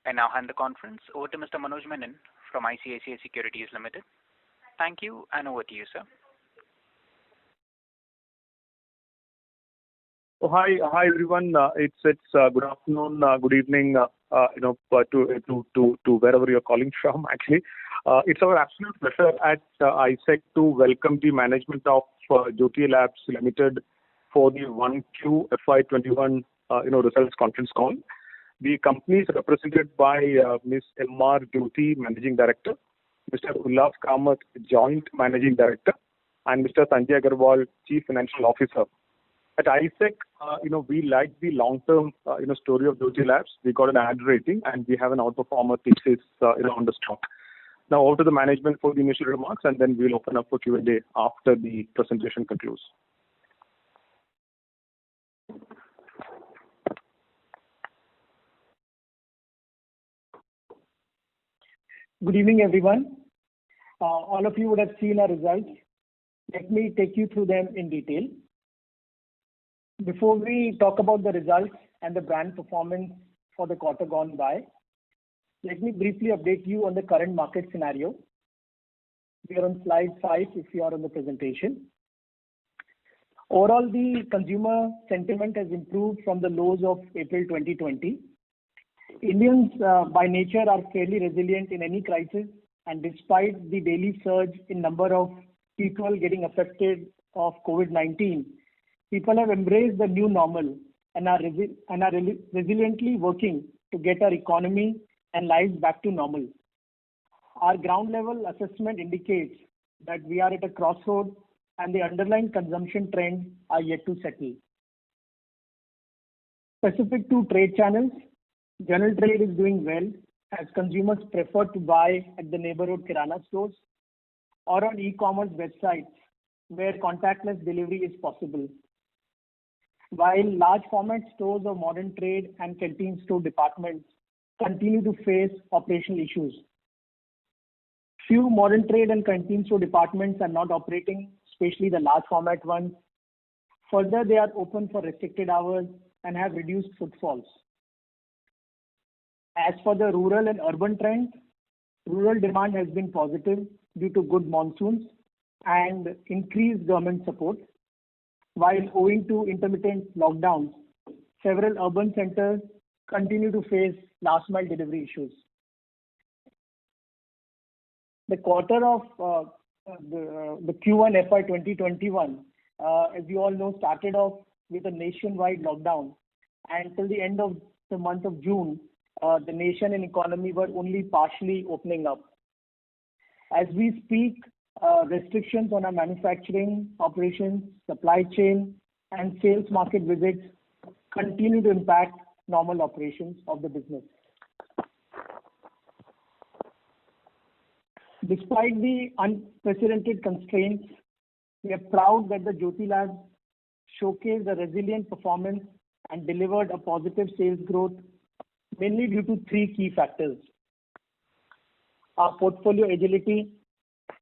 I now hand the conference over to Mr. Manoj Menon from ICICI Securities Limited. Thank you, and over to you, sir. Hi everyone. It's good afternoon, good evening, to wherever you're calling from. Actually, it's our absolute pleasure at ISEC to welcome the management of Jyothy Labs Limited for the 1Q FY21 results conference call. The company is represented by Ms. M.R. Jyothy, Managing Director, Mr. Ullas Kamath, Joint Managing Director, and Mr. Sanjay Agarwal, Chief Financial Officer. At ISEC, we like the long-term, story of Jyothy Labs. We got an ad rating and we have an outperformer thesis, on the stock. Now over to the management for the initial remarks, and then we'll open up for Q&A after the presentation concludes. Good evening, everyone. All of you would have seen our results. Let me take you through them in detail. Before we talk about the results and the brand performance for the quarter gone by, let me briefly update you on the current market scenario. We are on slide 5 if you are on the presentation. Overall, the consumer sentiment has improved from the lows of April 2020. Indians by nature are fairly resilient in any crisis, and despite the daily surge in number of people getting affected of COVID-19, people have embraced the new normal and are resiliently working to get our economy and lives back to normal. Our ground level assessment indicates that we are at a crossroad and the underlying consumption trends are yet to settle. Specific to trade channels, general trade is doing well as consumers prefer to buy at the neighborhood kirana stores or on e-commerce websites where contactless delivery is possible. While large format stores of modern trade and canteen store departments continue to face operational issues. Few modern trade and canteen store departments are not operating, especially the large format ones. Further, they are open for restricted hours and have reduced footfalls. As for the rural and urban trends, rural demand has been positive due to good monsoons and increased government support. While owing to intermittent lockdowns, several urban centers continue to face last mile delivery issues. The quarter of the Q1 FY 2021, as you all know, started off with a nationwide lockdown, and till the end of the month of June, the nation and economy were only partially opening up. As we speak, restrictions on our manufacturing operations, supply chain, and sales market visits continue to impact normal operations of the business. Despite the unprecedented constraints, we are proud that the Jyothy Labs showcased a resilient performance and delivered a positive sales growth, mainly due to 3 key factors. Our portfolio agility.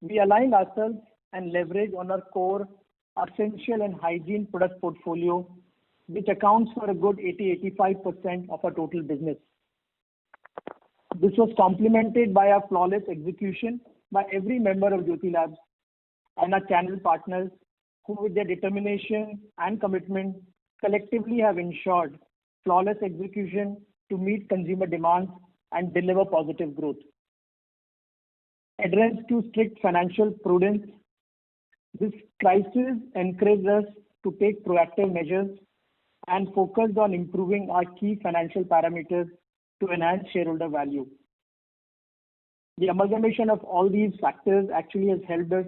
We aligned ourselves and leveraged on our core essential and hygiene product portfolio, which accounts for a good 80-85% of our total business. This was complemented by our flawless execution by every member of Jyothy Labs and our channel partners who, with their determination and commitment, collectively have ensured flawless execution to meet consumer demands and deliver positive growth. Adherence to strict financial prudence. This crisis encouraged us to take proactive measures and focused on improving our key financial parameters to enhance shareholder value. The amalgamation of all these factors actually has helped us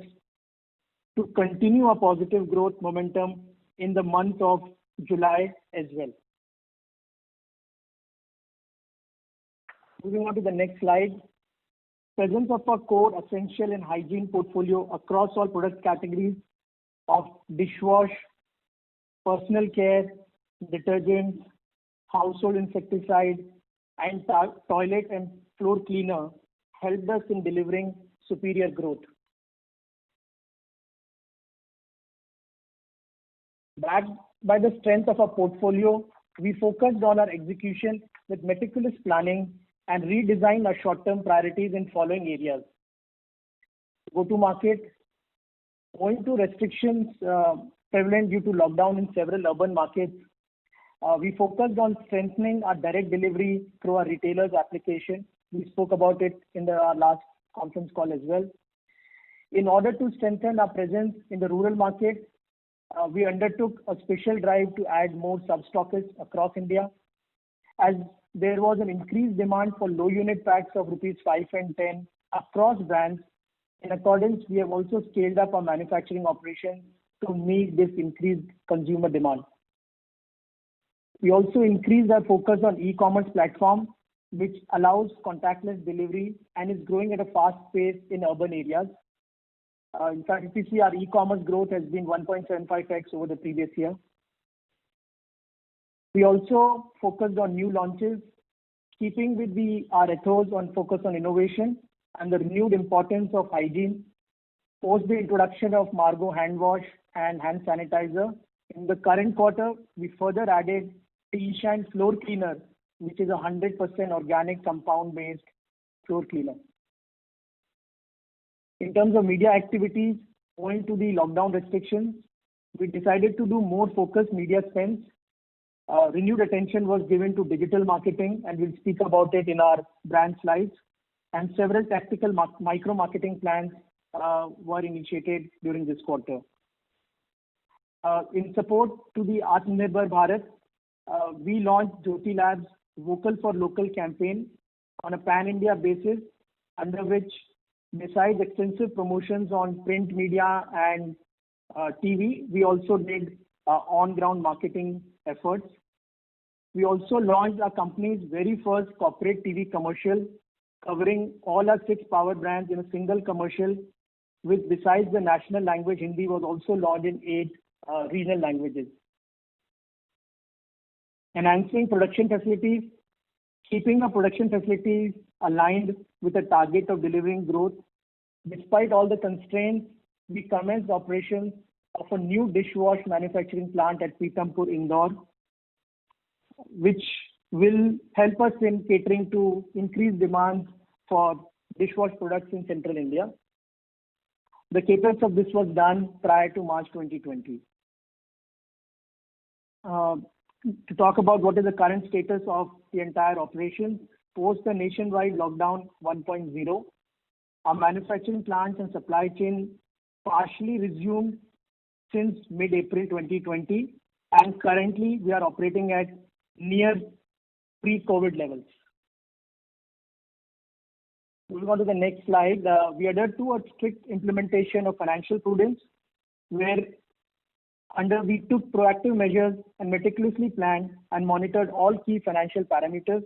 to continue a positive growth momentum in the month of July as well. Moving on to the next slide. Presence of our core essential and hygiene portfolio across all product categories of dishwash, personal care, detergents, household insecticide, and toilet and floor cleaner helped us in delivering superior growth. Backed by the strength of our portfolio, we focused on our execution with meticulous planning and redesign our short-term priorities in following areas. Go-to-market. Owing to restrictions prevalent due to lockdown in several urban markets, we focused on strengthening our direct delivery through our retailers application. We spoke about it in our last conference call as well. In order to strengthen our presence in the rural market, we undertook a special drive to add more sub-stockists across India. As there was an increased demand for low unit packs of rupees 5 and 10 across brands, in accordance, we have also scaled up our manufacturing operations to meet this increased consumer demand. We also increased our focus on e-commerce platform, which allows contactless delivery and is growing at a fast pace in urban areas. In fact, if you see, our e-commerce growth has been 1.75x over the previous year. We also focused on new launches, keeping with our ethos on focus on innovation and the renewed importance of hygiene. Post the introduction of Margo hand wash and hand sanitizer, in the current quarter, we further added T-Shine floor cleaner, which is a 100% organic compound-based floor cleaner. In terms of media activities, owing to the lockdown restrictions, we decided to do more focused media spends. Renewed attention was given to digital marketing, and we'll speak about it in our brand slides. And several tactical micro-marketing plans were initiated during this quarter. In support to the Atmanirbhar Bharat, we launched Jyothy Labs Vocal for Local campaign on a pan-India basis, under which, besides extensive promotions on print media and TV, we also did on-ground marketing efforts. We also launched our company's very first corporate TV commercial, covering all our 6 power brands in a single commercial, which besides the national language Hindi was also launched in 8 regional languages. Enhancing production facilities. Keeping our production facilities aligned with a target of delivering growth. Despite all the constraints, we commenced operations of a new dishwash manufacturing plant at Pithampur, Indore, which will help us in catering to increased demand for dishwash products in central India. The capex of this was done prior to March 2020. To talk about what is the current status of the entire operation, post the nationwide lockdown 1.0, our manufacturing plants and supply chain partially resumed since mid-April 2020, and currently we are operating at near pre-COVID levels. Moving on to the next slide, we adhered to a strict implementation of financial prudence, where we took proactive measures and meticulously planned and monitored all key financial parameters.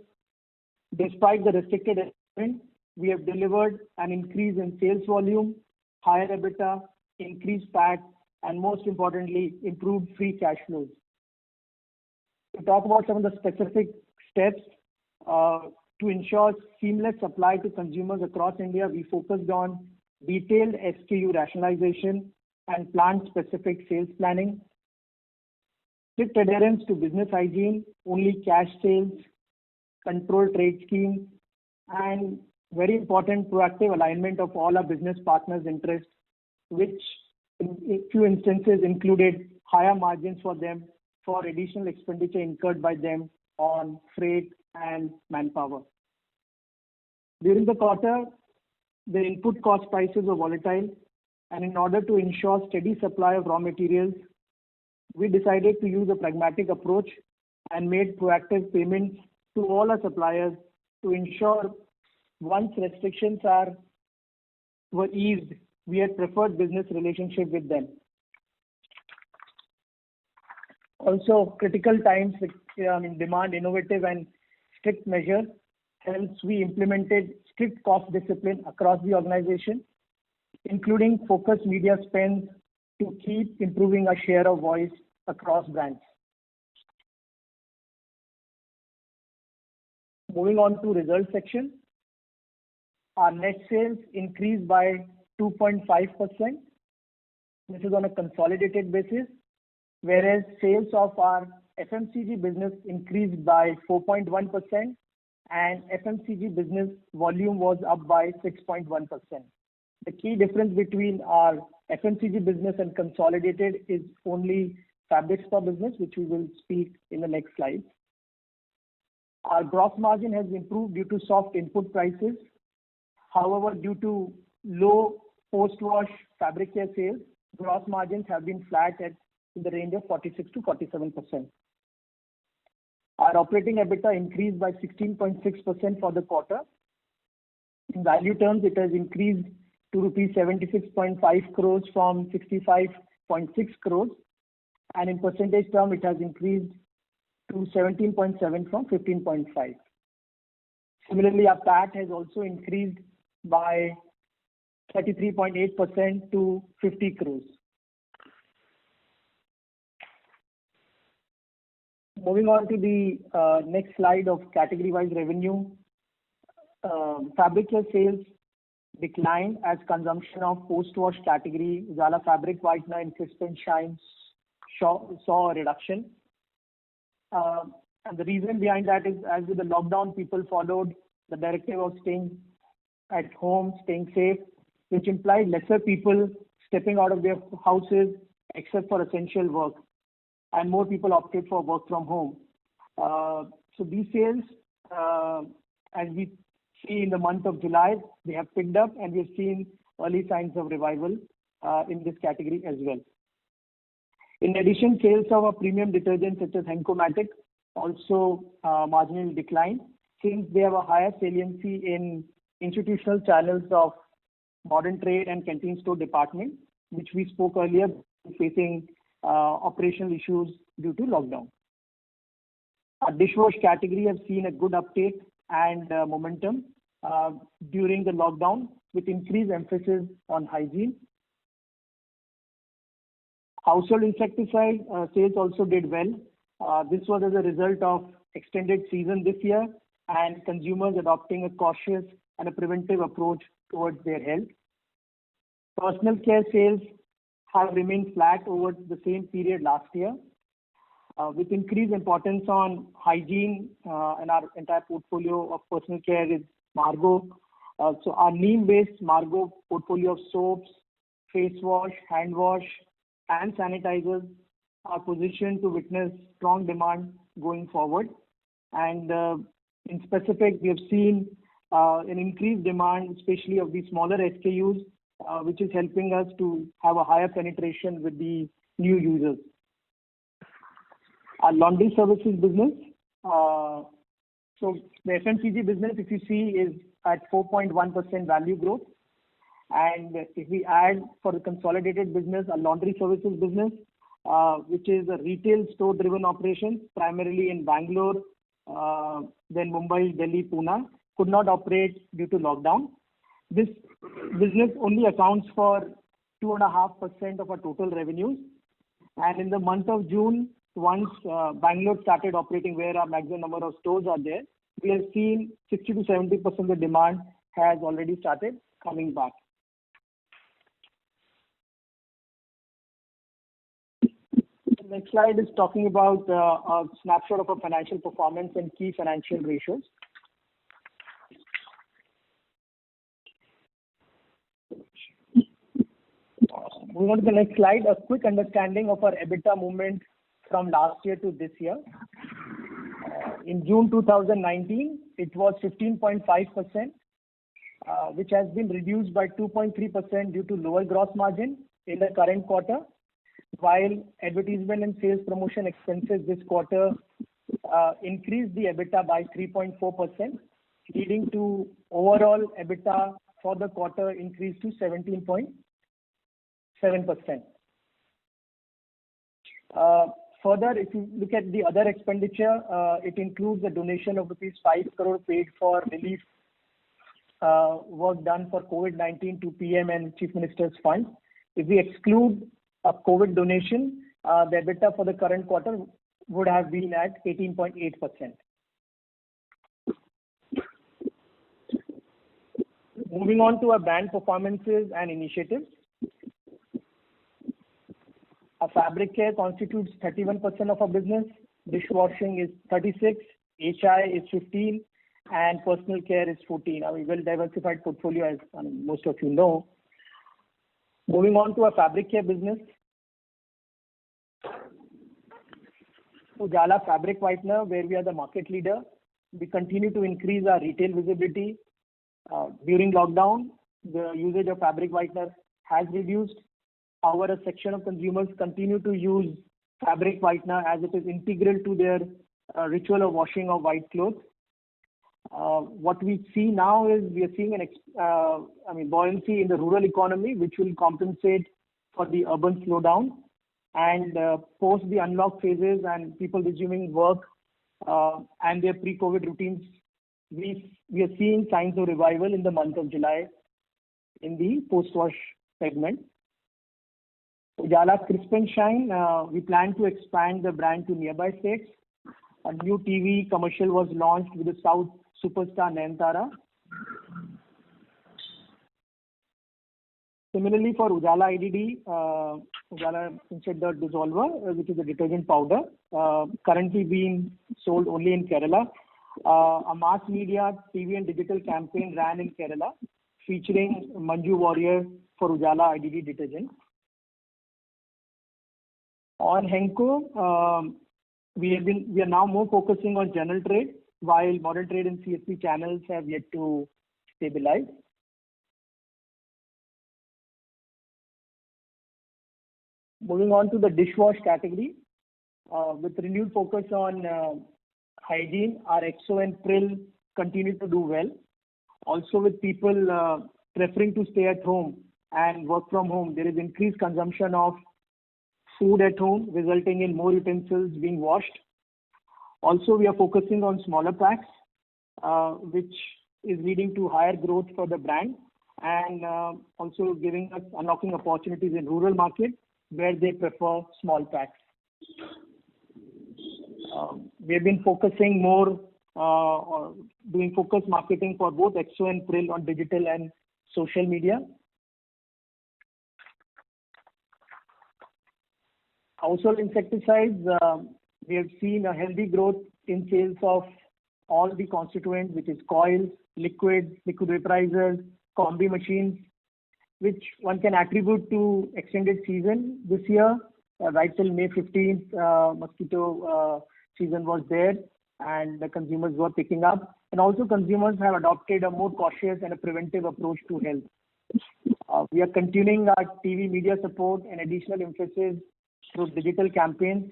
Despite the restricted environment, we have delivered an increase in sales volume, higher EBITDA, increased PAT, and most importantly, improved free cash flows. To talk about some of the specific steps to ensure seamless supply to consumers across India, we focused on detailed SKU rationalization and plant-specific sales planning, strict adherence to business hygiene, only cash sales, controlled trade schemes, and very important, proactive alignment of all our business partners' interests, which in a few instances included higher margins for them for additional expenditure incurred by them on freight and manpower. During the quarter, the input cost prices were volatile, and in order to ensure steady supply of raw materials, we decided to use a pragmatic approach and made proactive payments to all our suppliers to ensure once restrictions were eased, we had preferred business relationship with them. Also, critical times with demand, innovative and strict measures, hence we implemented strict cost discipline across the organization, including focused media spends to keep improving our share of voice across brands. Moving on to results section. Our net sales increased by 2.5%. This is on a consolidated basis, whereas sales of our FMCG business increased by 4.1% and FMCG business volume was up by 6.1%. The key difference between our FMCG business and consolidated is only fabric spa business, which we will speak in the next slide. Our gross margin has improved due to soft input prices. However, due to low post-wash fabric care sales, gross margins have been flat at in the range of 46 to 47%. Our operating EBITDA increased by 16.6% for the quarter. In value terms, it has increased to rupees 76.5 crores from 65.6 crores, and in percentage term, it has increased to 17.7 from 15.5. Similarly, our PAT has also increased by 33.8% to 50 crores. Moving on to the next slide of category-wise revenue. Fabric care sales declined as consumption of post-wash category, Ujala Fabric Whitener and Crisp and Shine saw a reduction. And the reason behind that is, as with the lockdown, people followed the directive of staying at home, staying safe, which implied lesser people stepping out of their houses except for essential work, and more people opted for work from home. So these sales, as we see in the month of July, they have picked up, and we've seen early signs of revival in this category as well. In addition, sales of our premium detergents such as Henko Matic also marginally declined, since they have a higher saliency in institutional channels of modern trade and canteen store department, which we spoke earlier, facing operational issues due to lockdown. Our dishwash category has seen a good uptake and momentum during the lockdown, with increased emphasis on hygiene. Household insecticide sales also did well. This was as a result of extended season this year and consumers adopting a cautious and a preventive approach towards their health. Personal care sales have remained flat over the same period last year, with increased importance on hygiene, and our entire portfolio of personal care is Margo. So our neem-based Margo portfolio of soaps, face wash, hand wash, and sanitizers are positioned to witness strong demand going forward. And in specific, we have seen an increased demand, especially of the smaller SKUs, which is helping us to have a higher penetration with the new users. Our laundry services business, so the FMCG business, if you see, is at 4.1% value growth. And if we add for the consolidated business, a laundry services business, which is a retail store-driven operation, primarily in Bangalore, then Mumbai, Delhi, Pune, could not operate due to lockdown. This business only accounts for 2.5% of our total revenues. And in the month of June, once Bangalore started operating, where our maximum number of stores are there, we have seen 60 to 70% of the demand has already started coming back. The next slide is talking about a snapshot of our financial performance and key financial ratios. Moving on to the next slide, a quick understanding of our EBITDA movement from last year to this year. In June 2019, it was 15.5%, which has been reduced by 2.3% due to lower gross margin in the current quarter, while advertisement and sales promotion expenses this quarter increased the EBITDA by 3.4%, leading to overall EBITDA for the quarter increased to 17.7%. Further, if you look at the other expenditure, it includes a donation of rupees 5 crore paid for relief work done for COVID-19 to PM and Chief Minister's Fund. If we exclude a COVID donation, the EBITDA for the current quarter would have been at 18.8%. Moving on to our brand performances and initiatives. Our fabric care constitutes 31% of our business, dishwashing is 36%, HI is 15%, and personal care is 14. I mean, well-diversified portfolio, as most of you know. Moving on to our fabric care business. Ujala Fabric Whitener, where we are the market leader. We continue to increase our retail visibility. During lockdown, the usage of fabric whitener has reduced. However, a section of consumers continue to use fabric whitener as it is integral to their ritual of washing of white clothes. What we see now is we are seeing buoyancy in the rural economy, which will compensate for the urban slowdown. And post the unlock phases and people resuming work and their pre-COVID routines, we are seeing signs of revival in the month of July in the post-wash segment. Ujala Crisp and Shine, we plan to expand the brand to nearby states. A new TV commercial was launched with the South superstar Nayanthara. Similarly, for Ujala IDD, Ujala Insect Dirt Dissolver, which is a detergent powder, currently being sold only in Kerala. A mass media, TV and digital campaign ran in Kerala, featuring Manju Warrior for Ujala IDD detergent. On Henko, we are now more focusing on general trade, while modern trade and CSP channels have yet to stabilize. Moving on to the dishwash category, with renewed focus on hygiene, our Exo and Prill continue to do well. Also, with people preferring to stay at home and work from home, there is increased consumption of food at home, resulting in more utensils being washed. Also, we are focusing on smaller packs, which is leading to higher growth for the brand and also giving us unlocking opportunities in rural market where they prefer small packs. We have been focusing more doing focused marketing for both Exo and Prill on digital and social media. Household insecticides, we have seen a healthy growth in sales of all the constituents, which is coils, liquids, liquid vaporizers, combi machines, which one can attribute to extended season this year. Right till May 15th, mosquito season was there and the consumers were picking up. And also consumers have adopted a more cautious and a preventive approach to health. We are continuing our TV media support and additional emphasis through digital campaigns,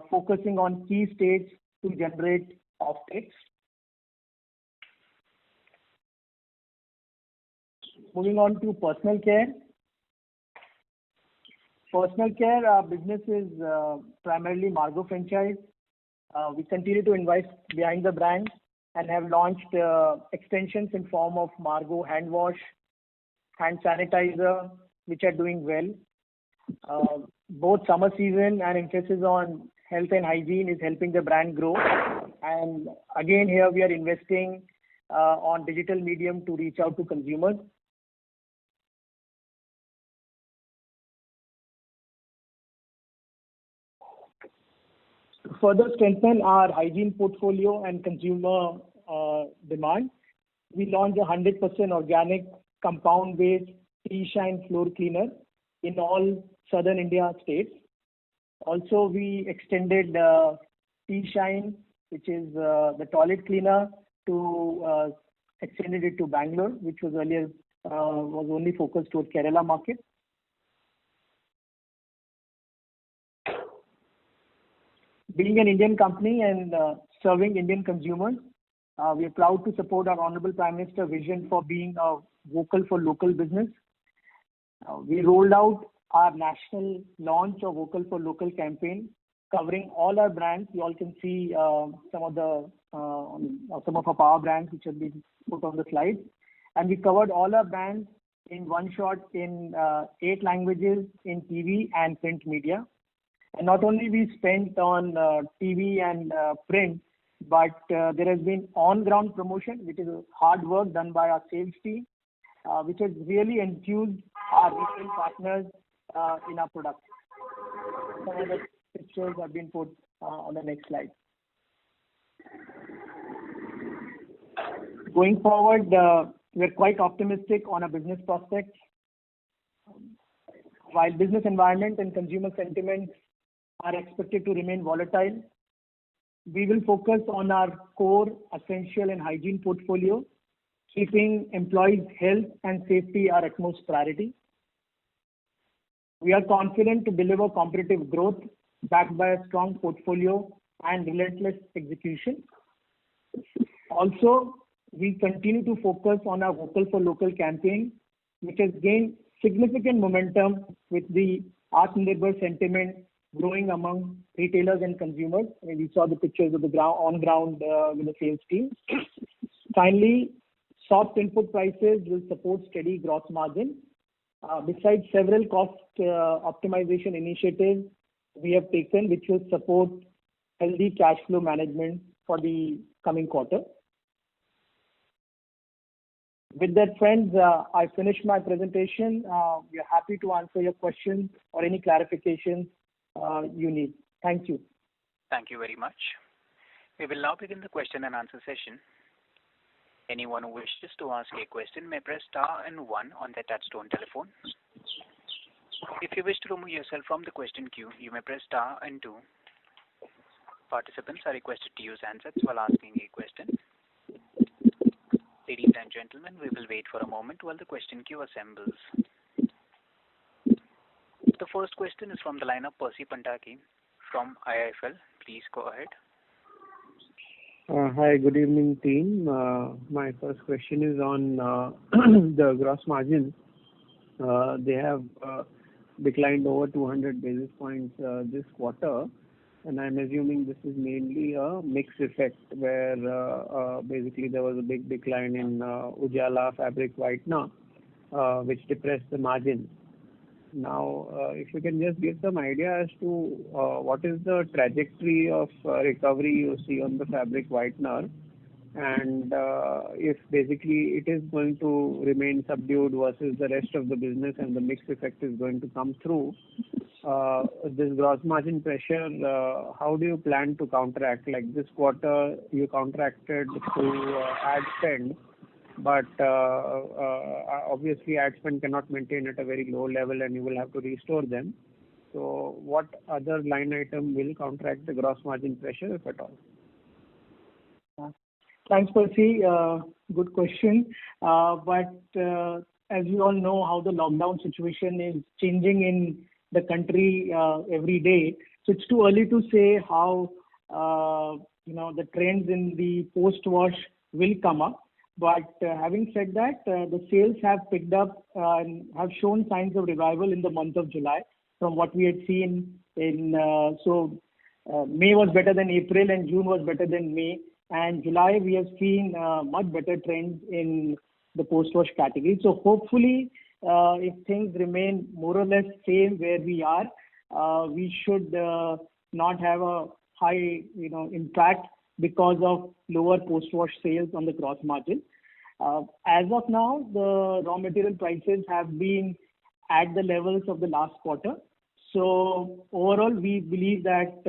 focusing on key states to generate offtakes. Moving on to personal care. Personal care, our business is primarily Margo franchise. We continue to invest behind the brand and have launched extensions in form of Margo hand wash, hand sanitizer, which are doing well. Both summer season and emphasis on health and hygiene is helping the brand grow. And again, here we are investing on digital medium to reach out to consumers. To further strengthen our hygiene portfolio and consumer demand, we launched a 100% organic compound-based T-Shine floor cleaner in all southern India states. Also, we extended T-Shine, which is the toilet cleaner, to extended it to Bangalore, which was earlier was only focused toward Kerala market. Being an Indian company and serving Indian consumers, we are proud to support our Honorable Prime Minister's vision for being a vocal for local business. We rolled out our national launch of Vocal for Local campaign, covering all our brands. You all can see some of our power brands which have been put on the slide. And we covered all our brands in one shot in 8 languages in TV and print media. And not only we spent on TV and print, but there has been on-ground promotion, which is hard work done by our sales team, which has really enthused our retail partners in our products. Some of the pictures have been put on the next slide. Going forward, we're quite optimistic on our business prospects. While business environment and consumer sentiments are expected to remain volatile, we will focus on our core essential and hygiene portfolio, keeping employees' health and safety our utmost priority. We are confident to deliver competitive growth backed by a strong portfolio and relentless execution. Also, we continue to focus on our Vocal for Local campaign, which has gained significant momentum with the Atmanirbhar sentiment growing among retailers and consumers. We saw the pictures of the on ground with the sales team. Finally, soft input prices will support steady gross margin. Besides several cost optimization initiatives we have taken, which will support healthy cash flow management for the coming quarter. With that, friends, I finish my presentation. We are happy to answer your questions or any clarifications you need. Thank you. Thank you very much. We will now begin the question and answer session. Anyone who wishes to ask a question may press star and one on their touchtone telephone. If you wish to remove yourself from the question queue, you may press star and two. Participants are requested to use handsets while asking a question. Ladies and gentlemen, we will wait for a moment while the question queue assembles. The first question is from the line of Percy Panthaki from IIFL. Please go ahead. Hi, good evening, team. My first question is on the gross margin. They have declined over 200 basis points this quarter, and I'm assuming this is mainly a mix effect where basically there was a big decline in Ujala fabric whitener, which depressed the margin. Now, if you can just give some idea as to what is the trajectory of recovery you see on the fabric whitener, and if basically it is going to remain subdued versus the rest of the business and the mix effect is going to come through, this gross margin pressure, how do you plan to counteract? Like this quarter, you counteracted through ad spend, but obviously ad spend cannot maintain at a very low level and you will have to restore them. So what other line item will counteract the gross margin pressure, if at all? Thanks, Percy. Good question. But as you all know how the lockdown situation is changing in the country every day. So it's too early to say how the trends in the post-wash will come up. But having said that, the sales have picked up and have shown signs of revival in the month of July from what we had seen in May was better than April and June was better than May, and July we have seen much better trends in the post-wash category. So hopefully if things remain more or less same where we are, we should not have a high impact because of lower post-wash sales on the gross margin. As of now, the raw material prices have been at the levels of the last quarter. So overall, we believe that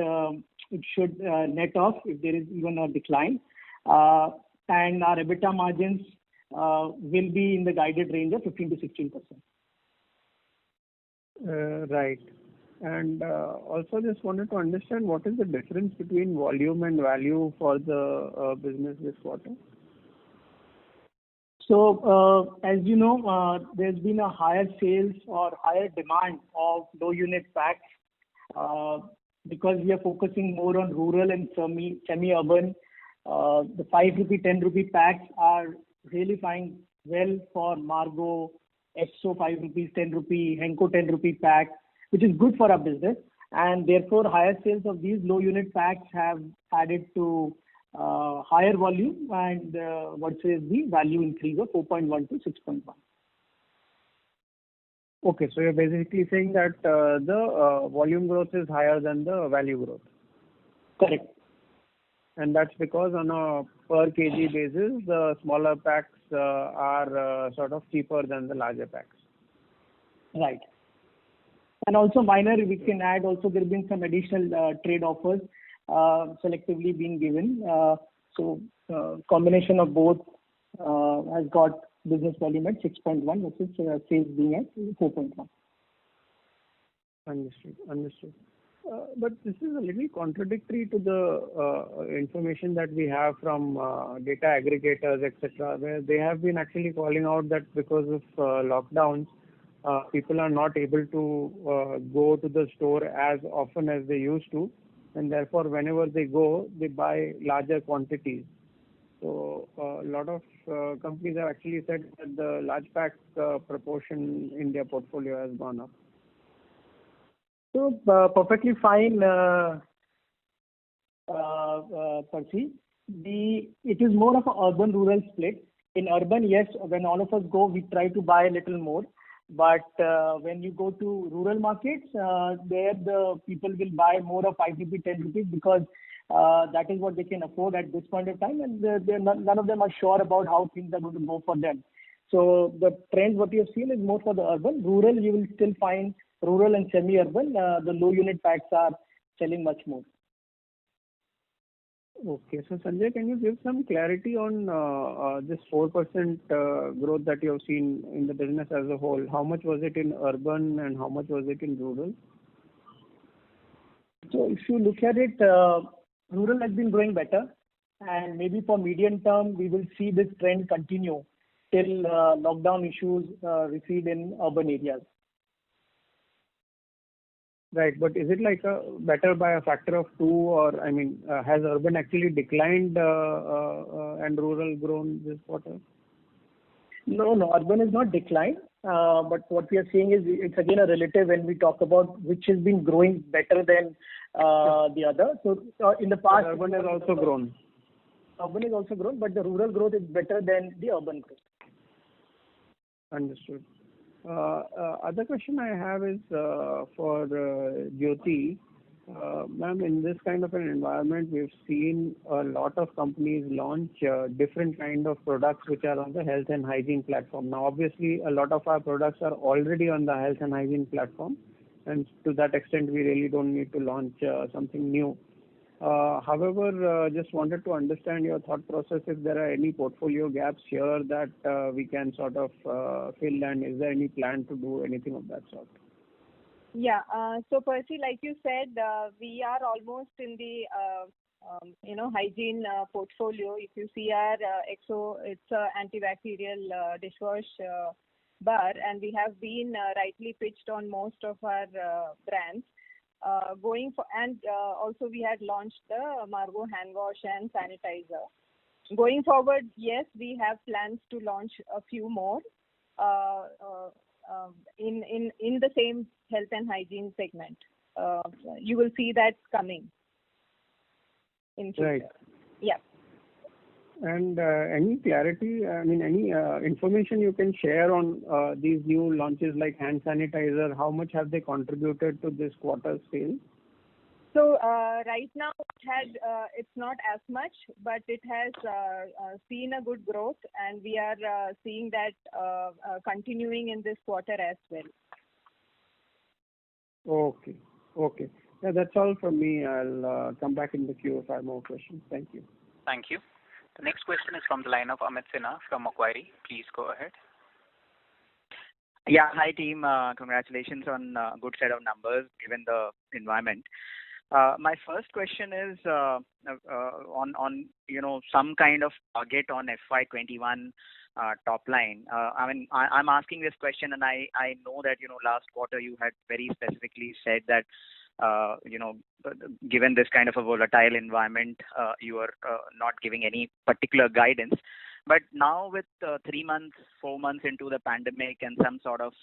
it should net off if there is even a decline. And our EBITDA margins will be in the guided range of 15 to 16%. Right. And also just wanted to understand what is the difference between volume and value for the business this quarter? So as you know, there's been a higher sales or higher demand of low unit packs because we are focusing more on rural and semi-urban. The 5 rupee, 10 rupee packs are really fine well for Margo, Exo 5 rupees, 10 rupee, Henko 10 rupee pack, which is good for our business, and therefore higher sales of these low unit packs have added to higher volume and the value increase of 4.1 to 6.1. Okay, so you're basically saying that the volume growth is higher than the value growth. Correct. And that's because on a per kg basis, the smaller packs are sort of cheaper than the larger packs. Right. And also we can add also there have been some additional trade offers selectively being given. So combination of both has got business volume at 6.1 versus sales being at 4.1. Understood. But this is a little contradictory to the information that we have from data aggregators, etc., where they have been actually calling out that because of lockdowns, people are not able to go to the store as often as they used to, and therefore whenever they go, they buy larger quantities. So a lot of companies have actually said that the large pack proportion in their portfolio has gone up. So perfectly fine, Percy. It is more of an urban-rural split. In urban, yes, when all of us go, we try to buy a little more. But when you go to rural markets, there the people will buy more of 5 rupees, 10 rupees because that is what they can afford at this point of time, and none of them are sure about how things are going to go for them. So the trend what you have seen is more for the urban. Rural, you will still find rural and semi-urban. The low unit packs are selling much more. Okay, so Sanjay, can you give some clarity on this 4% growth that you have seen in the business as a whole? How much was it in urban and how much was it in rural? So if you look at it, rural has been growing better, and maybe for medium term we will see this trend continue till lockdown issues recede in urban areas. Right, but is it like better by a factor of 2, or has urban actually declined and rural grown this quarter? No, urban is not declined. But what we are seeing is it's again a relative when we talk about which has been growing better than the other. So in the past, urban has also grown. Urban is also grown, but the rural growth is better than the urban growth. Understood. Other question I have is for Jyoti. Ma'am, in this kind of an environment, we've seen a lot of companies launch different kind of products which are on the health and hygiene platform. Now, obviously, a lot of our products are already on the health and hygiene platform, and to that extent, we really don't need to launch something new. However, just wanted to understand your thought process if there are any portfolio gaps here that we can sort of fill, and is there any plan to do anything of that sort? Yeah. So Percy, like you said, we are almost in the hygiene portfolio. If you see our EXO, it's an antibacterial dishwash bar, and we have been rightly pitched on most of our brands. Also we had launched the Margo hand wash and sanitizer. Going forward, yes, we have plans to launch a few more in the same health and hygiene segment. You will see that coming in future. Right. Yeah. And any clarity, any information you can share on these new launches like hand sanitizer, how much have they contributed to this quarter's sales? So right now it's not as much, but it has seen a good growth, and we are seeing that continuing in this quarter as well. Okay. Yeah, that's all from me. I'll come back in the queue if I have more questions. Thank you. Thank you. The next question is from the line of Amit Sinha from Macquarie. Please go ahead. Yeah, hi team. Congratulations on a good set of numbers given the environment. My first question is on some kind of target on FY21 top line. I'm asking this question, and I know that last quarter you had very specifically said that given this kind of a volatile environment, you are not giving any particular guidance. But now with 3 months, 4 months into the pandemic and some sort of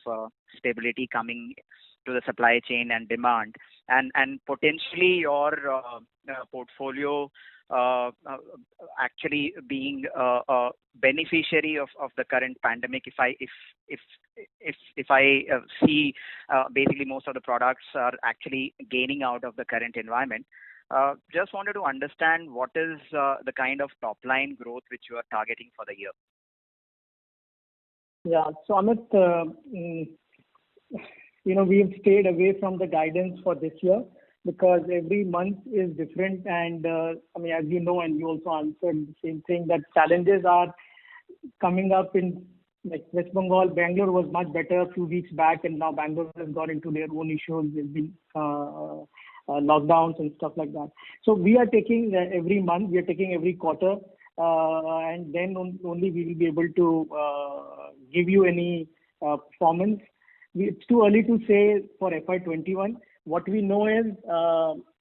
stability coming to the supply chain and demand, and potentially your portfolio actually being a beneficiary of the current pandemic, if I see basically most of the products are actually gaining out of the current environment. Just wanted to understand what is the kind of top line growth which you are targeting for the year. Yeah, so Amit, we've stayed away from the guidance for this year because every month is different, and as you know, and you also answered the same thing, that challenges are coming up in like West Bengal. Bangalore was much better a few weeks back, and now Bangalore has got into their own issues. There's been lockdowns and stuff like that. So we are taking every month, we are taking every quarter, and then only we will be able to give you any performance. It's too early to say for FY21. What we know is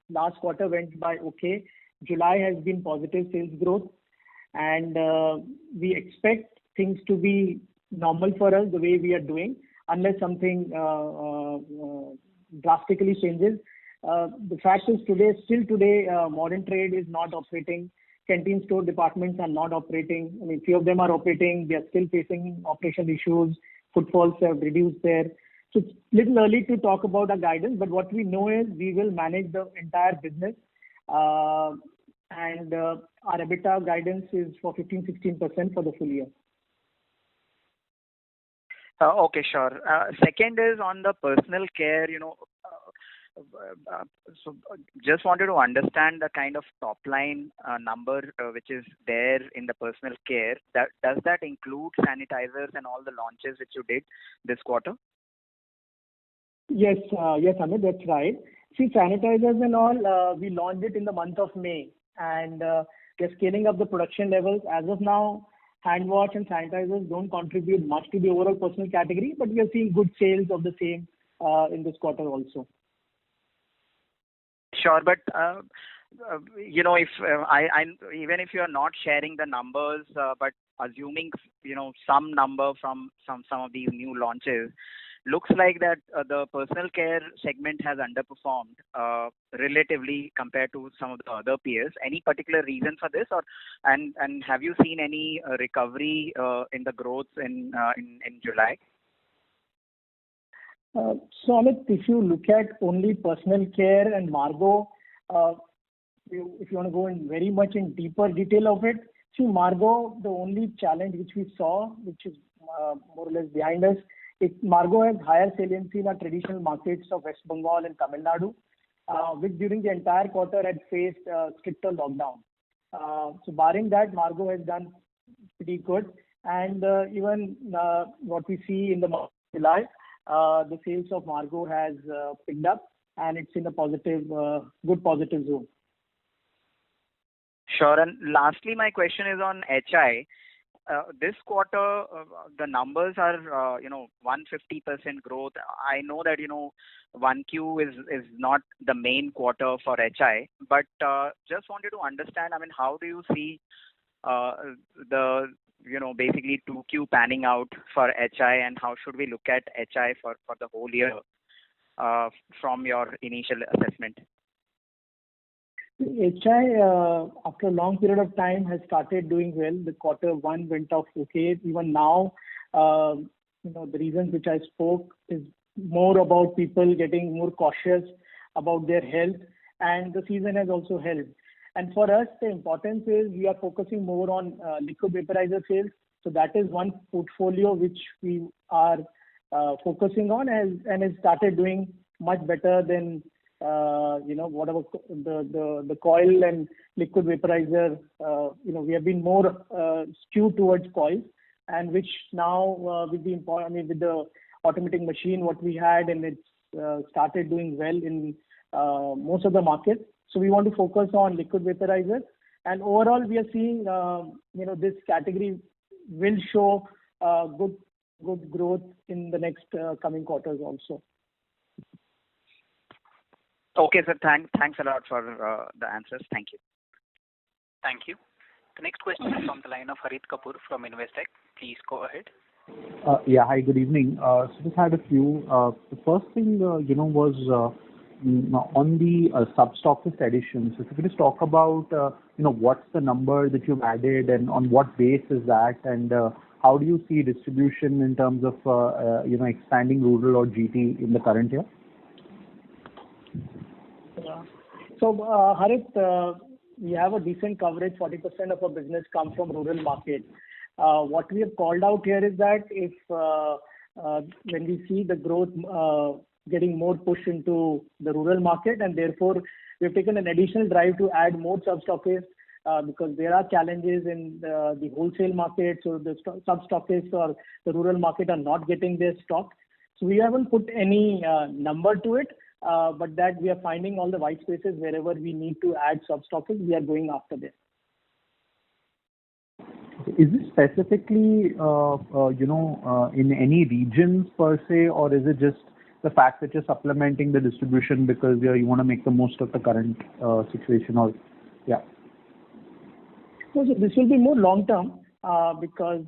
last quarter went by okay. July has been positive sales growth, and we expect things to be normal for us the way we are doing, unless something drastically changes. The fact is still today, modern trade is not operating. Canteen store departments are not operating. I mean, few of them are operating. They are still facing operational issues. Footfalls have reduced there. So it's little early to talk about our guidance, but what we know is we will manage the entire business. And our EBITDA guidance is for 15-16% for the full year. Okay, sure. Second is on the personal care, so just wanted to understand the kind of top line number which is there in the personal care. Does that include sanitizers and all the launches which you did this quarter? Yes, Amit, that's right. See, sanitizers and all, we launched it in the month of May, and we're scaling up the production levels. As of now, hand wash and sanitizers don't contribute much to the overall personal category, but we are seeing good sales of the same in this quarter also. Sure, but if even if you are not sharing the numbers, but assuming some number from some of these new launches, looks like that the personal care segment has underperformed relatively compared to some of the other peers. Any particular reason for this, and have you seen any recovery in the growth in July? So Amit, if you look at only personal care and Margo, if you want to go in very much in deeper detail of it, see Margo, the only challenge which we saw, which is more or less behind us, Margo has higher saliency in our traditional markets of West Bengal and Tamil Nadu, which during the entire quarter had faced stricter lockdown. So barring that, Margo has done pretty good, and even what we see in the month of July, the sales of Margo has picked up, and it's in a good positive zone. Sure. And lastly, my question is on HI. This quarter, the numbers are 150% growth. I know that 1Q is not the main quarter for HI, but just wanted to understand. I mean, how do you see the basically 2Q panning out for HI, and how should we look at HI for the whole year from your initial assessment? HI, after a long period of time, has started doing well. The quarter one went off okay. Even now, the reasons which I spoke is more about people getting more cautious about their health, and the season has also helped. And for us, the importance is we are focusing more on liquid vaporizer sales. So that is one portfolio which we are focusing on, and has started doing much better than whatever the coil and liquid vaporizer. We have been more skewed towards coils, and which now with the automatic machine what we had, and it's started doing well in most of the markets. So we want to focus on liquid vaporizer, and overall we are seeing this category will show good growth in the next coming quarters also. Okay, sir. Thanks a lot for the answers. Thank you. Thank you. The next question is from the line of Harit Kapoor from Investec. Please go ahead. Yeah, hi, good evening. So just had a few. The first thing, was on the sub-stockist additions. If you could just talk about, what's the number that you've added, and on what base is that, and how do you see distribution in terms of, expanding rural or GT in the current year? So, Harit, we have a decent coverage. 40% of our business comes from rural market. What we have called out here is that if when we see the growth getting more push into the rural market, and therefore we've taken an additional drive to add more sub-stockists because there are challenges in the wholesale market, so the sub-stockists or the rural market are not getting their stock. So we haven't put any number to it, but that we are finding all the white spaces wherever we need to add sub-stockists, we are going after them. Is this specifically, in any regions per se, or is it just the fact that you're supplementing the distribution because you want to make the most of the current situation? Or So this will be more long term because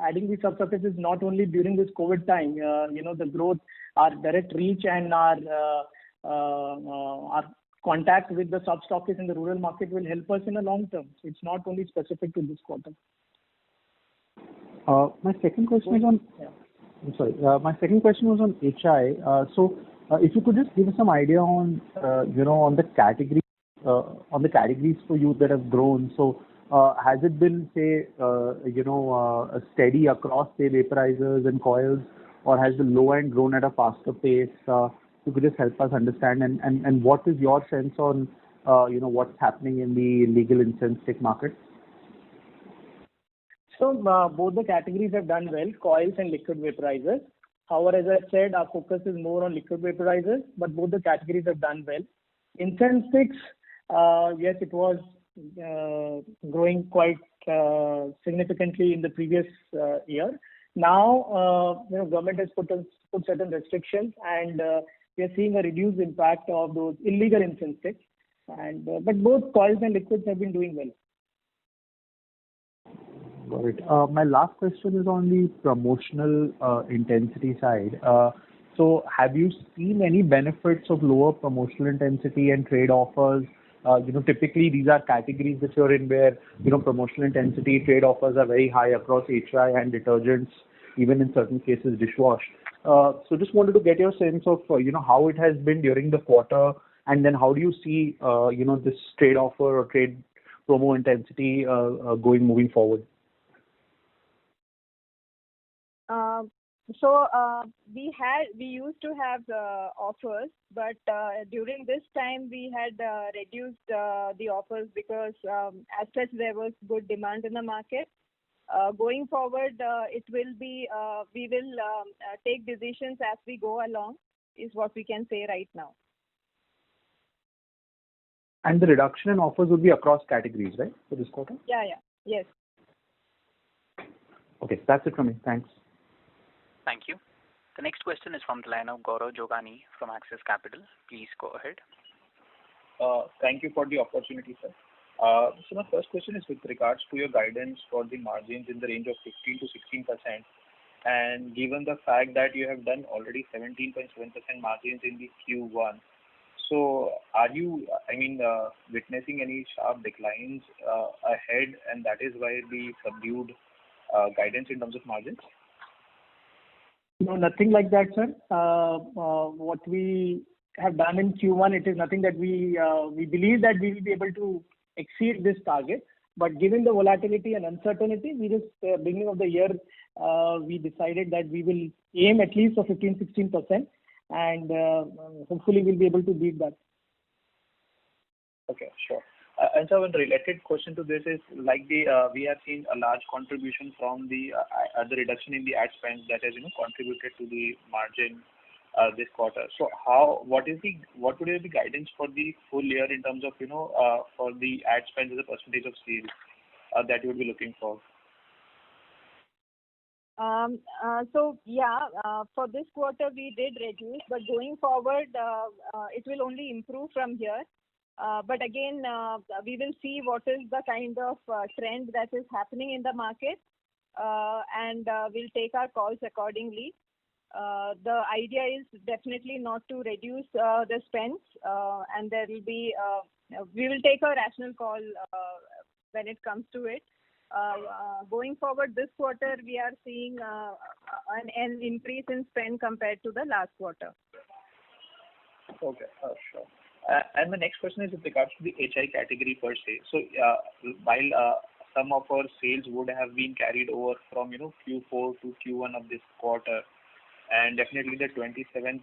adding the sub-stockists is not only during this COVID time. The growth, our direct reach and our contact with the sub-stockists in the rural market will help us in the long term. So it's not only specific to this quarter. My second question is on. My second question was on HI. So, if you could just give us some idea on, on the categories for you that have grown. So, has it been, say, steady across, say, vaporizers and coils, or has the low end grown at a faster pace? You could just help us understand, and what is your sense on, what's happening in the legal incense stick market? So both the categories have done well, coils and liquid vaporizers. However, as I said, our focus is more on liquid vaporizers, but both the categories have done well. Incense sticks, yes, it was growing quite significantly in the previous year. Now, government has put certain restrictions, and we are seeing a reduced impact of those illegal incense sticks. But both coils and liquids have been doing well. Got it. My last question is on the promotional intensity side. So have you seen any benefits of lower promotional intensity and trade offers? Typically these are categories that you're in where, promotional intensity, trade offers are very high across HI and detergents, even in certain cases dishwash. So just wanted to get your sense of, how it has been during the quarter, and then how do you see, this trade offer or trade promo intensity moving forward? We used to have offers, but during this time we had reduced the offers because as such there was good demand in the market. Going forward, we will take decisions as we go along, is what we can say right now. And the reduction in offers would be across categories, right, for this quarter? Yeah. Yes. Okay, that's it from me. Thanks. Thank you. The next question is from the line of Gaurav Jogani from Axis Capital. Please go ahead. Thank you for the opportunity, sir. So my first question is with regards to your guidance for the margins in the range of 15 to 16%. And given the fact that you have done already 17.7% margins in the Q1, so are you, witnessing any sharp declines ahead, and that is why the subdued guidance in terms of margins? No, nothing like that, sir. What we have done in Q1, it is nothing that we believe that we will be able to exceed this target. But given the volatility and uncertainty, we just beginning of the year, we decided that we will aim at least for 15-16%, and hopefully we'll be able to beat that. Okay, sure. And so, a related question to this is we have seen a large contribution from the reduction in the ad spend that has contributed to the margin this quarter. So what would be the guidance for the full year in terms of for the ad spend as a percentage of sales that you would be looking for? For this quarter we did reduce, but going forward it will only improve from here. But again, we will see what is the kind of trend that is happening in the market, and we'll take our calls accordingly. The idea is definitely not to reduce the spends, and there will be we will take a rational call when it comes to it. Going forward, this quarter we are seeing an increase in spend compared to the last quarter. Okay, sure. And the next question is with regards to the HI category per se. So while some of our sales would have been carried over from Q4 to Q1 of this quarter, and definitely the 27%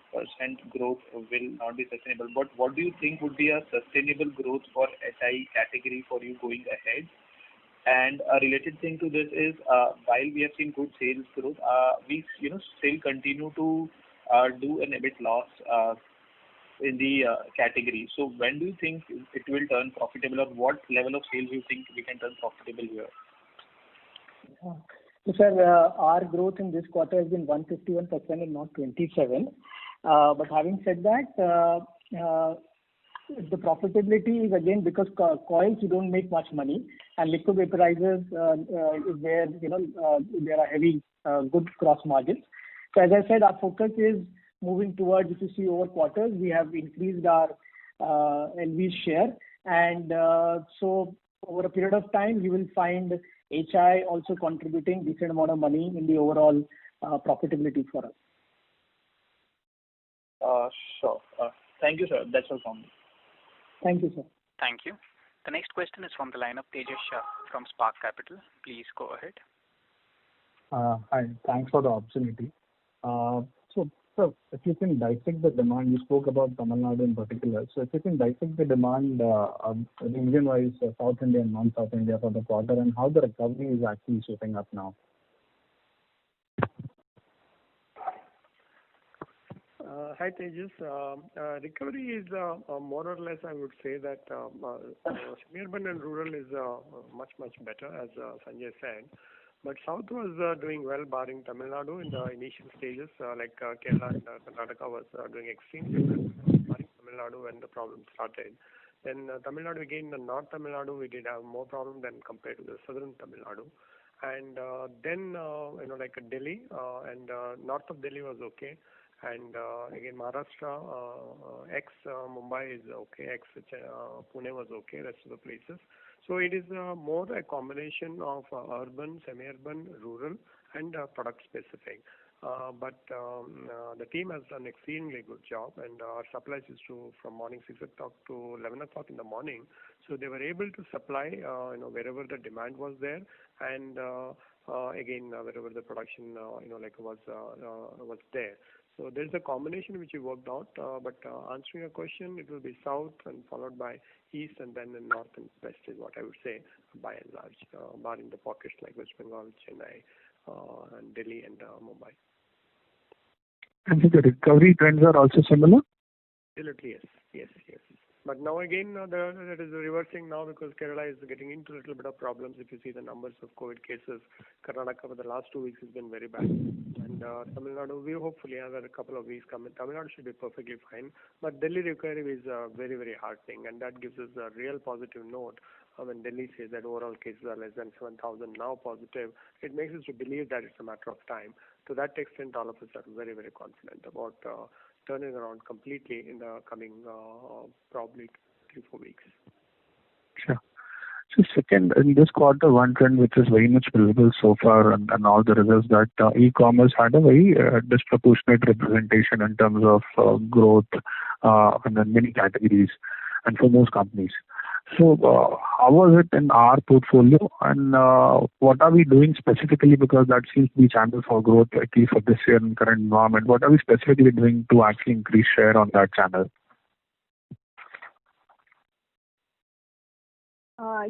growth will not be sustainable. But what do you think would be a sustainable growth for HI category for you going ahead? And a related thing to this is, while we have seen good sales growth, we still continue to do an EBIT loss in the category. So when do you think it will turn profitable, or what level of sales you think we can turn profitable here? So, sir, our growth in this quarter has been 151% and not 27. But having said that, the profitability is again because coils you don't make much money, and liquid vaporizers is where there are heavy good gross margins. So as I said, our focus is moving towards, if you see over quarters, we have increased our LV share, and so over a period of time you will find HI also contributing decent amount of money in the overall profitability for us. Sure. Thank you, sir. That's all from me. Thank you, sir. Thank you. The next question is from the line of Tejas Shah from Spark Capital. Please go ahead. Hi. Thanks for the opportunity. So, if you can dissect the demand, you spoke about Tamil Nadu in particular. So, if you can dissect the demand region-wise, South India and non-South India for the quarter, and how the recovery is actually shaping up now. Hi Tejas. Recovery is more or less, I would say that semi-urban and rural is much better, as Sanjay said. But South was doing well, barring Tamil Nadu in the initial stages, like Kerala and Karnataka was doing extremely well, barring Tamil Nadu when the problem started. Then Tamil Nadu again, in North Tamil Nadu, we did have more problem than compared to the southern Tamil Nadu. And then like Delhi and north of Delhi was okay. And again, Maharashtra, ex-Mumbai is okay, ex-Pune was okay, rest of the places. So it is more a combination of urban, semi-urban, rural, and product specific. But the team has done extremely good job, and our supplies is from morning 6 o'clock to 11 o'clock in the morning. So they were able to supply, wherever the demand was there, and again, wherever the production, was there. So there's a combination which we worked out, but answering your question, it will be south and followed by east, and then the north and west is what I would say by and large, barring the pockets like West Bengal, Chennai, and Delhi and Mumbai. And so the recovery trends are also similar? Absolutely, yes. But now again, that is reversing now because Kerala is getting into a little bit of problems. If you see the numbers of COVID cases, Karnataka for the last 2 weeks has been very bad. And Tamil Nadu, we hopefully have a couple of weeks coming. Tamil Nadu should be perfectly fine. But Delhi recovery is very, very heartening, and that gives us a real positive note. When Delhi says that overall cases are less than 7,000 now positive, it makes us to believe that it's a matter of time. To that extent, all of us are very, very confident about turning around completely in the coming probably 3-4 weeks. Sure. So second, in this quarter, one trend which is very much visible so far and all the results that e-commerce had a very disproportionate representation in terms of growth in the many categories and for most companies. So how was it in our portfolio, and what are we doing specifically, because that seems to be channel for growth, at least for this year in current environment. What are we specifically doing to actually increase share on that channel?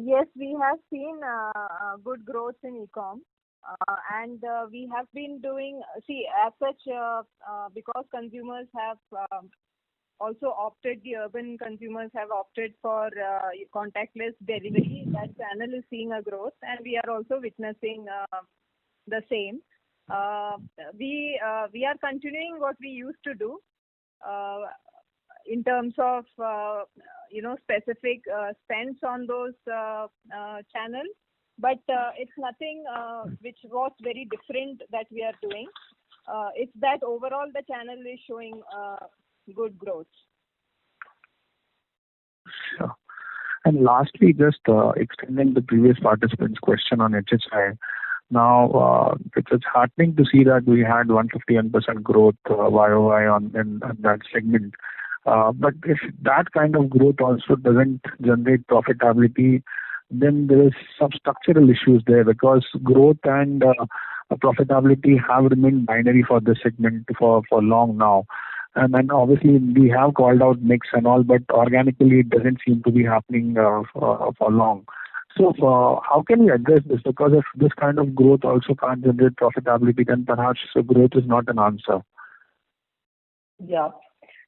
Yes, we have seen good growth in e-com, and we have been doing, as such, because consumers have also opted, the urban consumers have opted for contactless delivery. That channel is seeing a growth, and we are also witnessing the same. We are continuing what we used to do in terms of specific spends on those channels, but it's nothing which was very different that we are doing. It's that overall the channel is showing good growth. Sure. And lastly, just extending the previous participant's question on HHI. Now, it's heartening to see that we had 151% growth YOY in that segment. But if that kind of growth also doesn't generate profitability, then there is some structural issues there, because growth and profitability have remained binary for this segment for long now. And then obviously we have called out mix and all, but organically it doesn't seem to be happening for long. So how can we address this? Because if this kind of growth also can't generate profitability, then perhaps growth is not an answer. Yeah.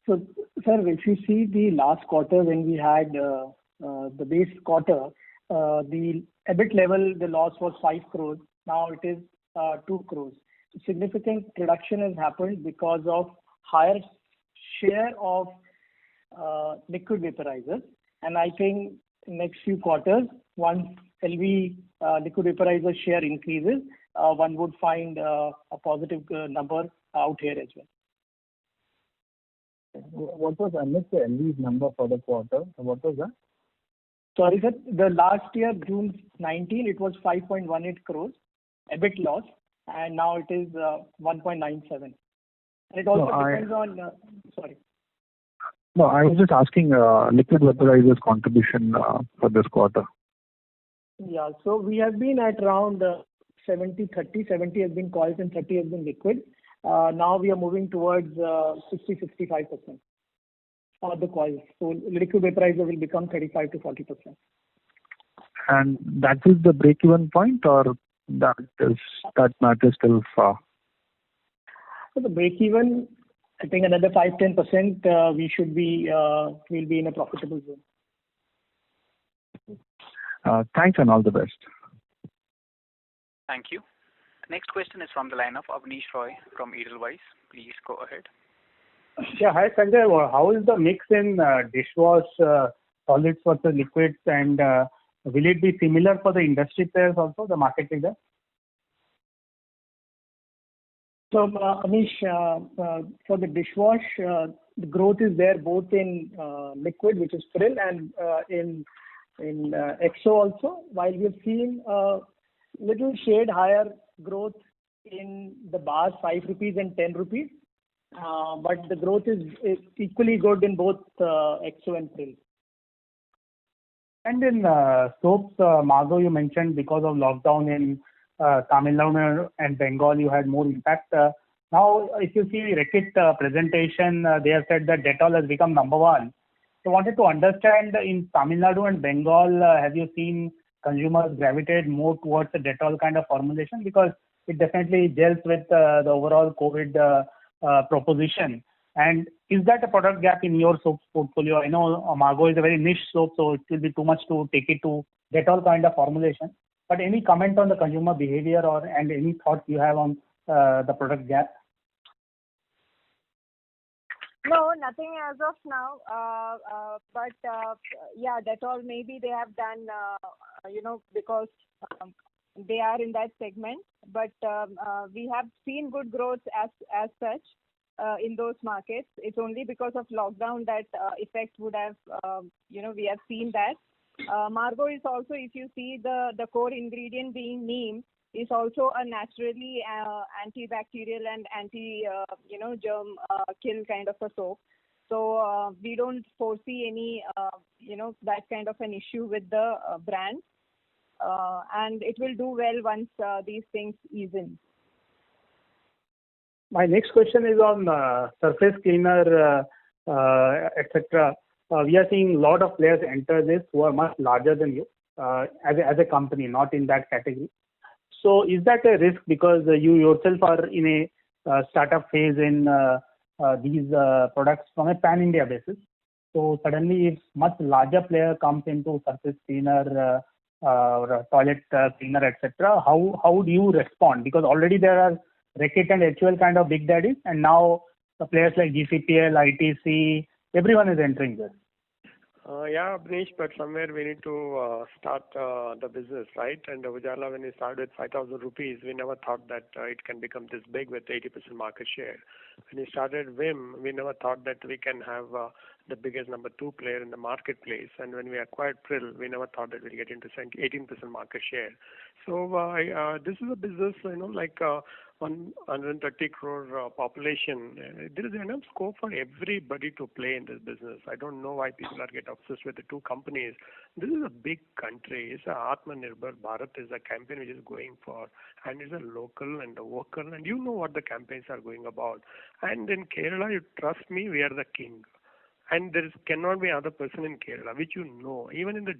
So, sir, if you see the last quarter when we had the base quarter, the EBIT level, the loss was 5 crores. Now it is 2 crores. Significant reduction has happened because of higher share of liquid vaporizers. And I think next few quarters, once LV liquid vaporizer share increases, one would find a positive number out here as well. What was LV's number for the quarter? What was that? Sorry, sir. The last year, June 19, it was 5.18 crores EBIT loss, and now it is 1.97. And it also depends on. Sorry. No, I was just asking liquid vaporizers contribution for this quarter. Yeah, so we have been at around 70-30. 70 has been coils and 30 has been liquid. Now we are moving towards 60-65% of the coils. So liquid vaporizer will become 35 to 40%. And that is the break-even point, or that matters still far? So the break-even, I think another 5-10%, we should be will be in a profitable zone. Thanks and all the best. Thank you. Next question is from the line of Abneesh Roy from Edelweiss. Please go ahead. Yeah, hi Sanjay. How is the mix in dishwash solids versus liquids, and will it be similar for the industry players also, the market leader? So, Amish, for the dishwash, the growth is there both in liquid, which is Pril, and in EXO also. While we have seen little shade higher growth in the bars, 5 rupees and 10 rupees, but the growth is equally good in both EXO and Pril. And in soaps, Margo, you mentioned because of lockdown in Tamil Nadu and Bengal, you had more impact. Now, if you see Reckitt presentation, they have said that Dettol has become number one. So, I wanted to understand in Tamil Nadu and Bengal, have you seen consumers gravitate more towards the Dettol kind of formulation, because it definitely gels with the overall COVID proposition. And is that a product gap in your soaps portfolio? I know Margo is a very niche soap, so it will be too much to take it to Dettol kind of formulation. But any comment on the consumer behavior and any thoughts you have on the product gap? No, nothing as of now. But yeah, Dettol maybe they have done, because they are in that segment. But we have seen good growth as such in those markets. It's only because of lockdown that effect would have, we have seen that. Margo is also, if you see the core ingredient being neem, is also a naturally antibacterial and germ kill kind of a soap. So we don't foresee any, that kind of an issue with the brand. And it will do well once these things ease in. My next question is on surface cleaner, etc. We are seeing a lot of players enter this who are much larger than you as a company, not in that category. So is that a risk, because you yourself are in a startup phase in these products from a pan-India basis? So suddenly if much larger player comes into surface cleaner, or toilet cleaner, etc., how do you respond? Because already there are Reckitt and HUL kind of big daddies, and now the players like GCPL, ITC, everyone is entering this. Yeah, Abneesh, but somewhere we need to start the business, right? And Ujala, when we started with 5,000 rupees, we never thought that it can become this big with 80% market share. When we started Vim, we never thought that we can have the biggest number 2 player in the marketplace. And when we acquired Pril, we never thought that we'll get into 18% market share. So this is a business, 130 crore population, there is enough scope for everybody to play in this business. I don't know why people are get obsessed with the two companies. This is a big country. It's a Atmanirbhar Bharat is a campaign which is going for, and it's a local and a vocal, and you know what the campaigns are going about. And in Kerala, you trust me, we are the king. And cannot be another person in Kerala, which you know. Even in the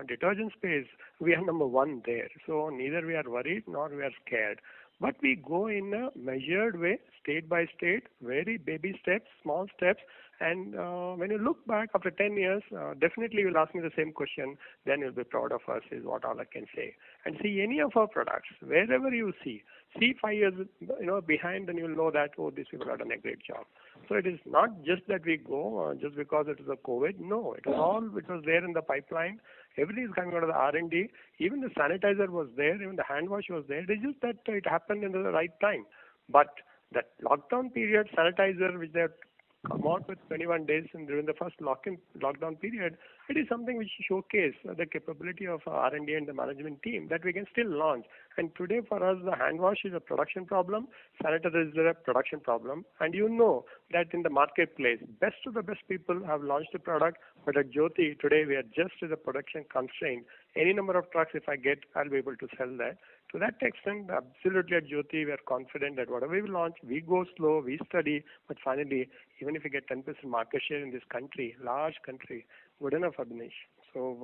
detergent space, we are number one there. So neither we are worried nor we are scared. But we go in a measured way, state by state, very baby steps, small steps. And when you look back after 10 years, definitely you'll ask me the same question. Then you'll be proud of us, is what all I can say. And see any of our products, wherever you see 5 years, behind, then you'll know that, oh, these people have done a great job. So it is not just that we go just because it is a COVID. No, it was there in the pipeline. Everything is coming out of the R&D. Even the sanitizer was there. Even the hand wash was there. It is just that it happened in the right time. But that lockdown period, sanitizer, which they have come out with 21 days and during the first lockdown period, it is something which showcase the capability of R&D and the management team that we can still launch. And today for us, the hand wash is a production problem, sanitizer is a production problem. And you know that in the marketplace, best of the best people have launched a product, but at Jyoti today we are just as a production constraint. Any number of trucks if I get, I'll be able to sell that. To that extent, absolutely at Jyoti, we are confident that whatever we launch, we go slow, we study, but finally, even if we get 10% market share in this country, large country, good enough, Abhinesh. So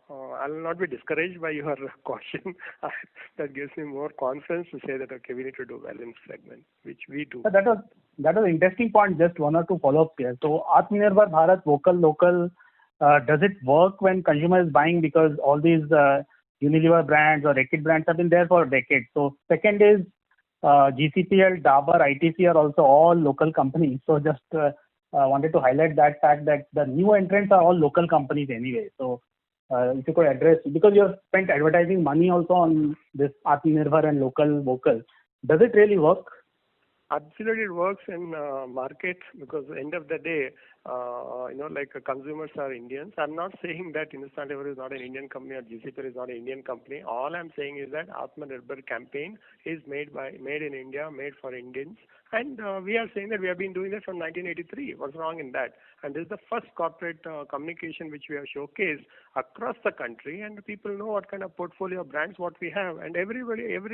I'll not be discouraged by your caution. That gives me more confidence to say that, okay, we need to do well in this segment, which we do. That was an interesting point, just one or two follow-ups here. So Atmanirbhar Bharat, vocal, local, does it work when consumer is buying because all these Unilever brands or Reckitt brands have been there for decades? So second is GCPL, Dabur, ITC are also all local companies. So just wanted to highlight that fact that the new entrants are all local companies anyway. So if you could address, because you have spent advertising money also on this Atmanirbhar and local vocal, does it really work? Absolutely, it works in market because at the end of the day, consumers are Indians. I'm not saying that Hindustan Lever is not an Indian company or GCPL is not an Indian company. All I'm saying is that Atmanirbhar campaign is made in India, made for Indians. And we are saying that we have been doing that from 1983. What's wrong in that? And this is the first corporate communication which we have showcased across the country, and people know what kind of portfolio of brands what we have. And every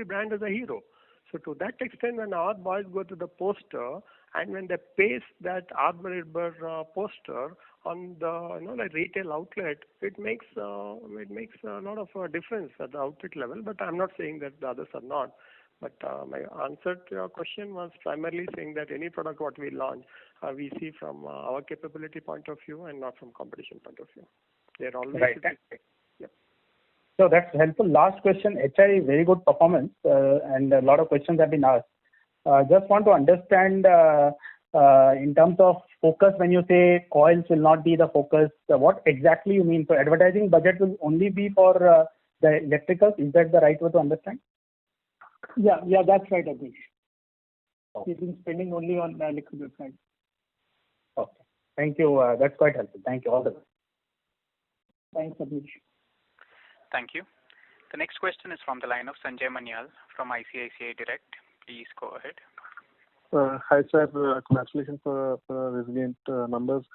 brand is a hero. So to that extent, when our boys go to the poster and when they paste that Atmanirbhar poster on the retail outlet, it makes a lot of difference at the outlet level. But I'm not saying that the others are not. But my answer to your question was primarily saying that any product what we launch, we see from our capability point of view and not from competition point of view. They're always right. Yep. So that's helpful. Last question, HI, very good performance, and a lot of questions have been asked. Just want to understand in terms of focus, when you say coils will not be the focus, what exactly you mean? So advertising budget will only be for the electricals. Is that the right way to understand? Yeah, that's right, Abhinesh. We've been spending only on the electrical side. Okay. Thank you. That's quite helpful. Thank you. All the best. Thanks, Abhinesh. Thank you. The next question is from the line of Sanjay Manyal from ICICI Direct. Please go ahead. Hi, sir. Congratulations for resilient numbers.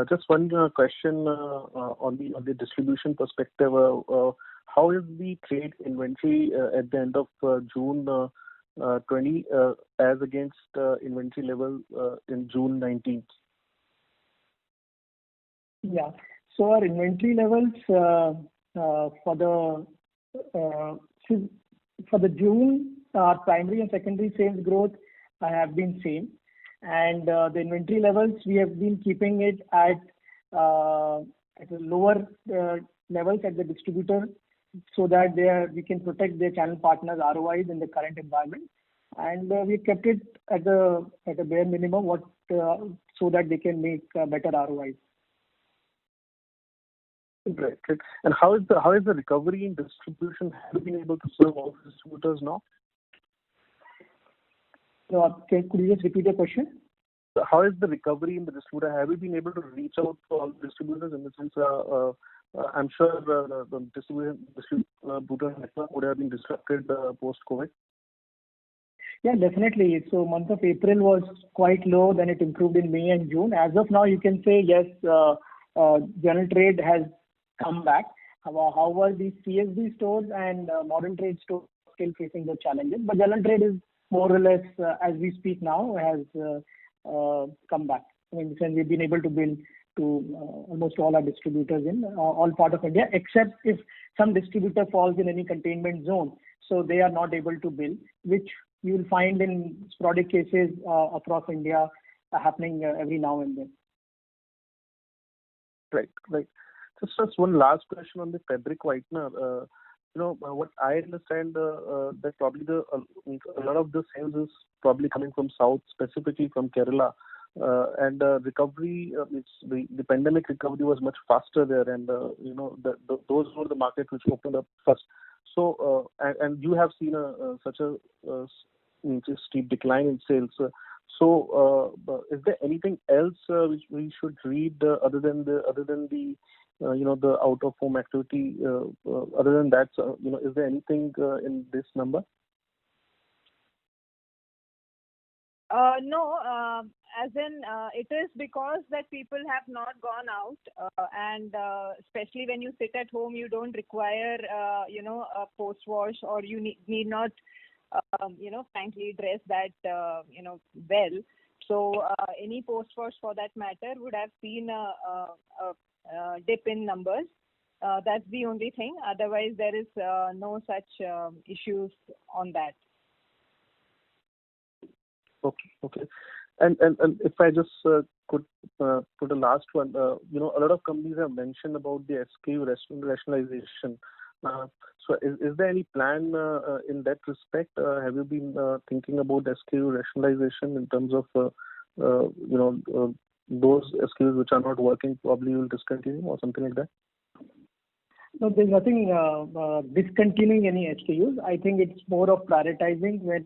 Just one question on the distribution perspective. How is the trade inventory at the end of June 20 as against inventory level in June 19? Yeah. So our inventory levels for the June, our primary and secondary sales growth have been same, and the inventory levels we have been keeping it at lower levels at the distributor, so that we can protect their channel partners' ROIs in the current environment, and we kept it at a bare minimum, so that they can make better ROIs. Right. And how is the recovery in distribution? Have you been able to serve all the distributors now? Could you just repeat the question? How is the recovery in the distributor? Have you been able to reach out to all the distributors in the sense? I'm sure the distributor network would have been disrupted post-COVID. Yeah, definitely. So month of April was quite low, then it improved in May and June. As of now, you can say yes, general trade has come back. However, the CSD stores and modern trade stores are still facing the challenges. But general trade is more or less, as we speak now, has come back. I mean, since we've been able to bill to almost all our distributors in all part of India, except if some distributor falls in any containment zone, so they are not able to bill, which you will find in sporadic cases across India happening every now and then. Right, right. Just one last question on the fabric whitener. What I understand that probably a lot of the sales is probably coming from South, specifically from Kerala, and recovery, the pandemic recovery was much faster there, and those were the markets which opened up first. So, and you have seen such a steep decline in sales. Is there anything else which we should read other than the the out of home activity? Other than that, is there anything in this number? No, as in it is because that people have not gone out, and especially when you sit at home, you don't require a post wash, or you need not frankly dress that well. So any post wash for that matter would have seen a dip in numbers. That's the only thing. Otherwise, there is no such issues on that. Okay. And if I just could put a last one, a lot of companies have mentioned about the SKU rationalization. So is there any plan in that respect? Have you been thinking about SKU rationalization in terms of those SKUs which are not working, probably you will discontinue or something like that? No, there's nothing discontinuing any SKUs. I think it's more of prioritizing when,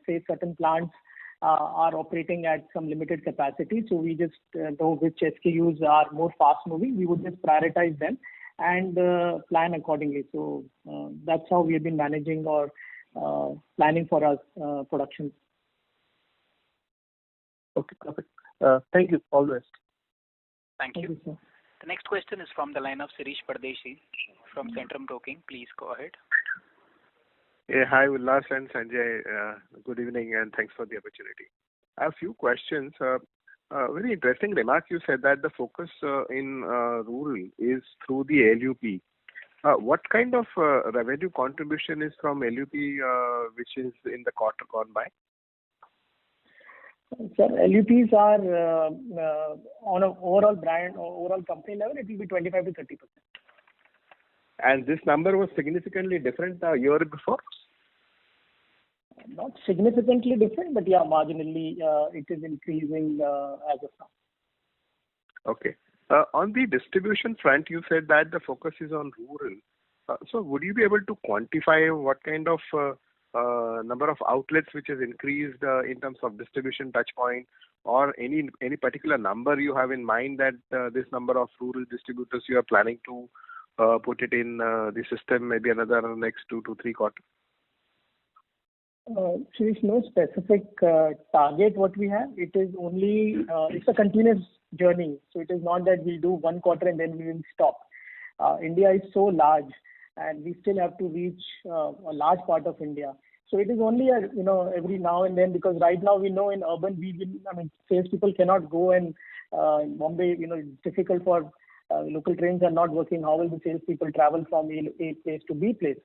say, certain plants are operating at some limited capacity. So we just know which SKUs are more fast moving. We would just prioritize them and plan accordingly. So that's how we have been managing or planning for our production. Okay, perfect. Thank you. All the best. Thank you. Thank you, sir. The next question is from the line of Shirish Pardeshi from Centrum Broking. Please go ahead. Yeah, hi, Ullas and Sanjay. Good evening and thanks for the opportunity. I have a few questions. Very interesting remark. You said that the focus in rural is through the LUP. What kind of revenue contribution is from LUP, which is in the quarter gone by? Sir, LUPs are on an overall brand or overall company level, it will be 25 to 30%. And this number was significantly different a year before? Not significantly different, but yeah, marginally it is increasing as of now. Okay. On the distribution front, you said that the focus is on rural. So would you be able to quantify what kind of number of outlets which has increased in terms of distribution touch point, or any particular number you have in mind that this number of rural distributors you are planning to put it in the system maybe another next 2 to 3 quarters? So there's no specific target what we have. It is only, it's a continuous journey. So it is not that we'll do 1 quarter and then we will stop. India is so large and we still have to reach a large part of India. So it is only every now and then, because right now we know in urban salespeople cannot go, and in Bombay, it's difficult for local trains are not working. How will the salespeople travel from A place to B place?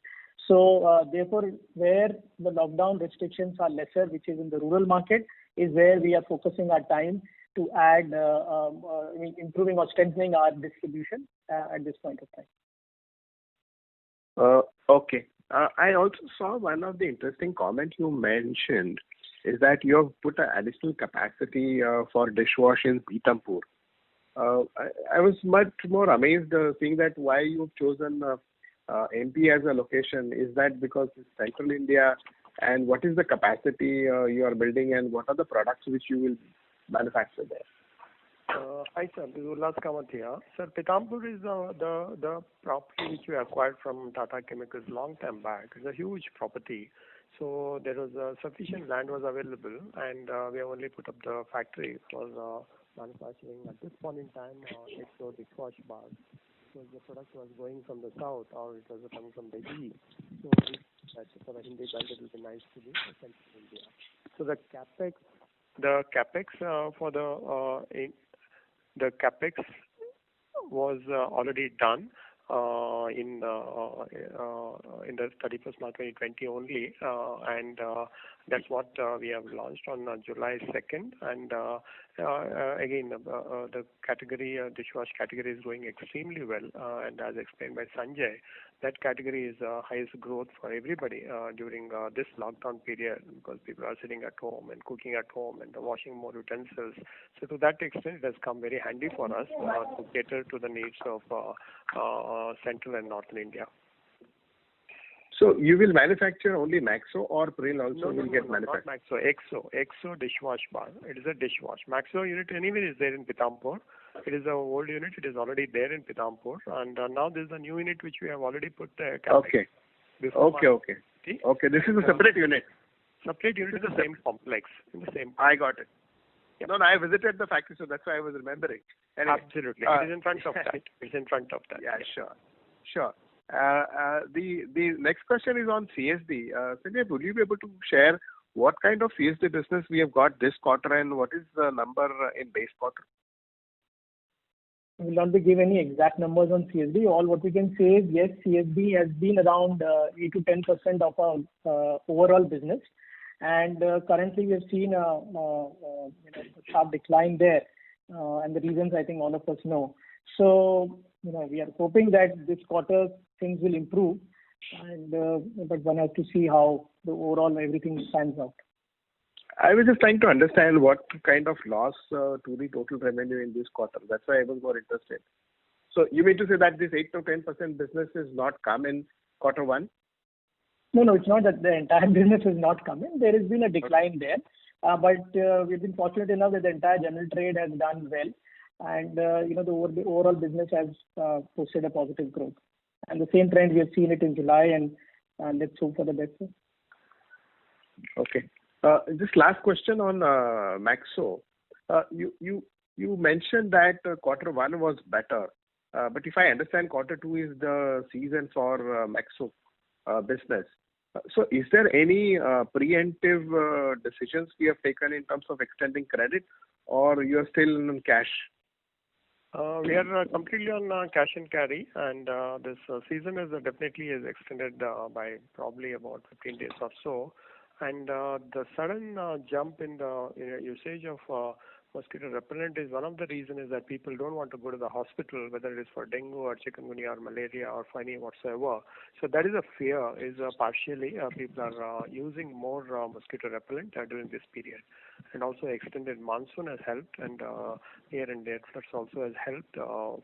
So therefore, where the lockdown restrictions are lesser, which is in the rural market, is where we are focusing our time to add, improving or strengthening our distribution at this point of time. Okay. I also saw one of the interesting comments you mentioned is that you have put an additional capacity for dishwash in Pithampur. I was much more amazed seeing that why you've chosen MP as a location. Is that because it's central India, and what is the capacity you are building, and what are the products which you will manufacture there? Hi sir, this is Ullas Kamath here. Sir, Pithampur is the property which we acquired from Tata Chemicals long time back. It's a huge property. So there was sufficient land was available, and we have only put up the factory for manufacturing at this point in time XO dishwash bars. So the product was going from the south or it was coming from the east. So that for the Hindi belt it will be nice to be central India. So the capex for the capex was already done in the 31st March 2020 only, and that's what we have launched on July 2nd. And again, the category, dishwash category is going extremely well, and as explained by Sanjay, that category is highest growth for everybody during this lockdown period, because people are sitting at home and cooking at home and washing more utensils. So to that extent, it has come very handy for us to cater to the needs of central and northern India. So you will manufacture only Maxo, or Pril also will get manufactured? Not Maxo, XO dishwash bar. It is a dishwash. Maxo unit anyway is there in Pithampur. It is an old unit. It is already there in Pithampur, and now there is a new unit which we have already put there. Okay. This is a separate unit. Separate unit in the same complex. I got it. Yep. No, I visited the factory, so that's why I was remembering. Anyway, absolutely. It is in front of that. It's in front of that. Yeah, sure. The next question is on CSD. Sanjay, would you be able to share what kind of CSD business we have got this quarter and what is the number in base quarter? We will not be giving any exact numbers on CSD. All what we can say is, yes, CSD has been around 8 to 10% of our overall business. And currently we have seen a sharp decline there. And the reasons I think all of us know. So, we are hoping that this quarter things will improve. And but one has to see how the overall everything pans out. I was just trying to understand what kind of loss to the total revenue in this quarter. That's why I was more interested. So you mean to say that this 8 to 10% business is not come in quarter one? No, it's not that the entire business has not come in. There has been a decline there. But we've been fortunate enough that the entire general trade has done well. And, the overall business has posted a positive growth. And the same trend, we have seen it in July, and let's hope for the best. Okay. Just last question on Maxo. You mentioned that quarter one was better, but if I understand, quarter two is the season for Maxo business. So is there any preemptive decisions we have taken in terms of extending credit, or you are still in cash? We are completely on cash and carry, and this season is definitely extended by probably about 15 days or so. And the sudden jump in the usage of mosquito repellent is one of the reasons is that people don't want to go to the hospital, whether it is for dengue or chikungunya or malaria or any whatsoever. So that is a fear. Is partially people are using more mosquito repellent during this period, and also extended monsoon has helped, and here and there floods also has helped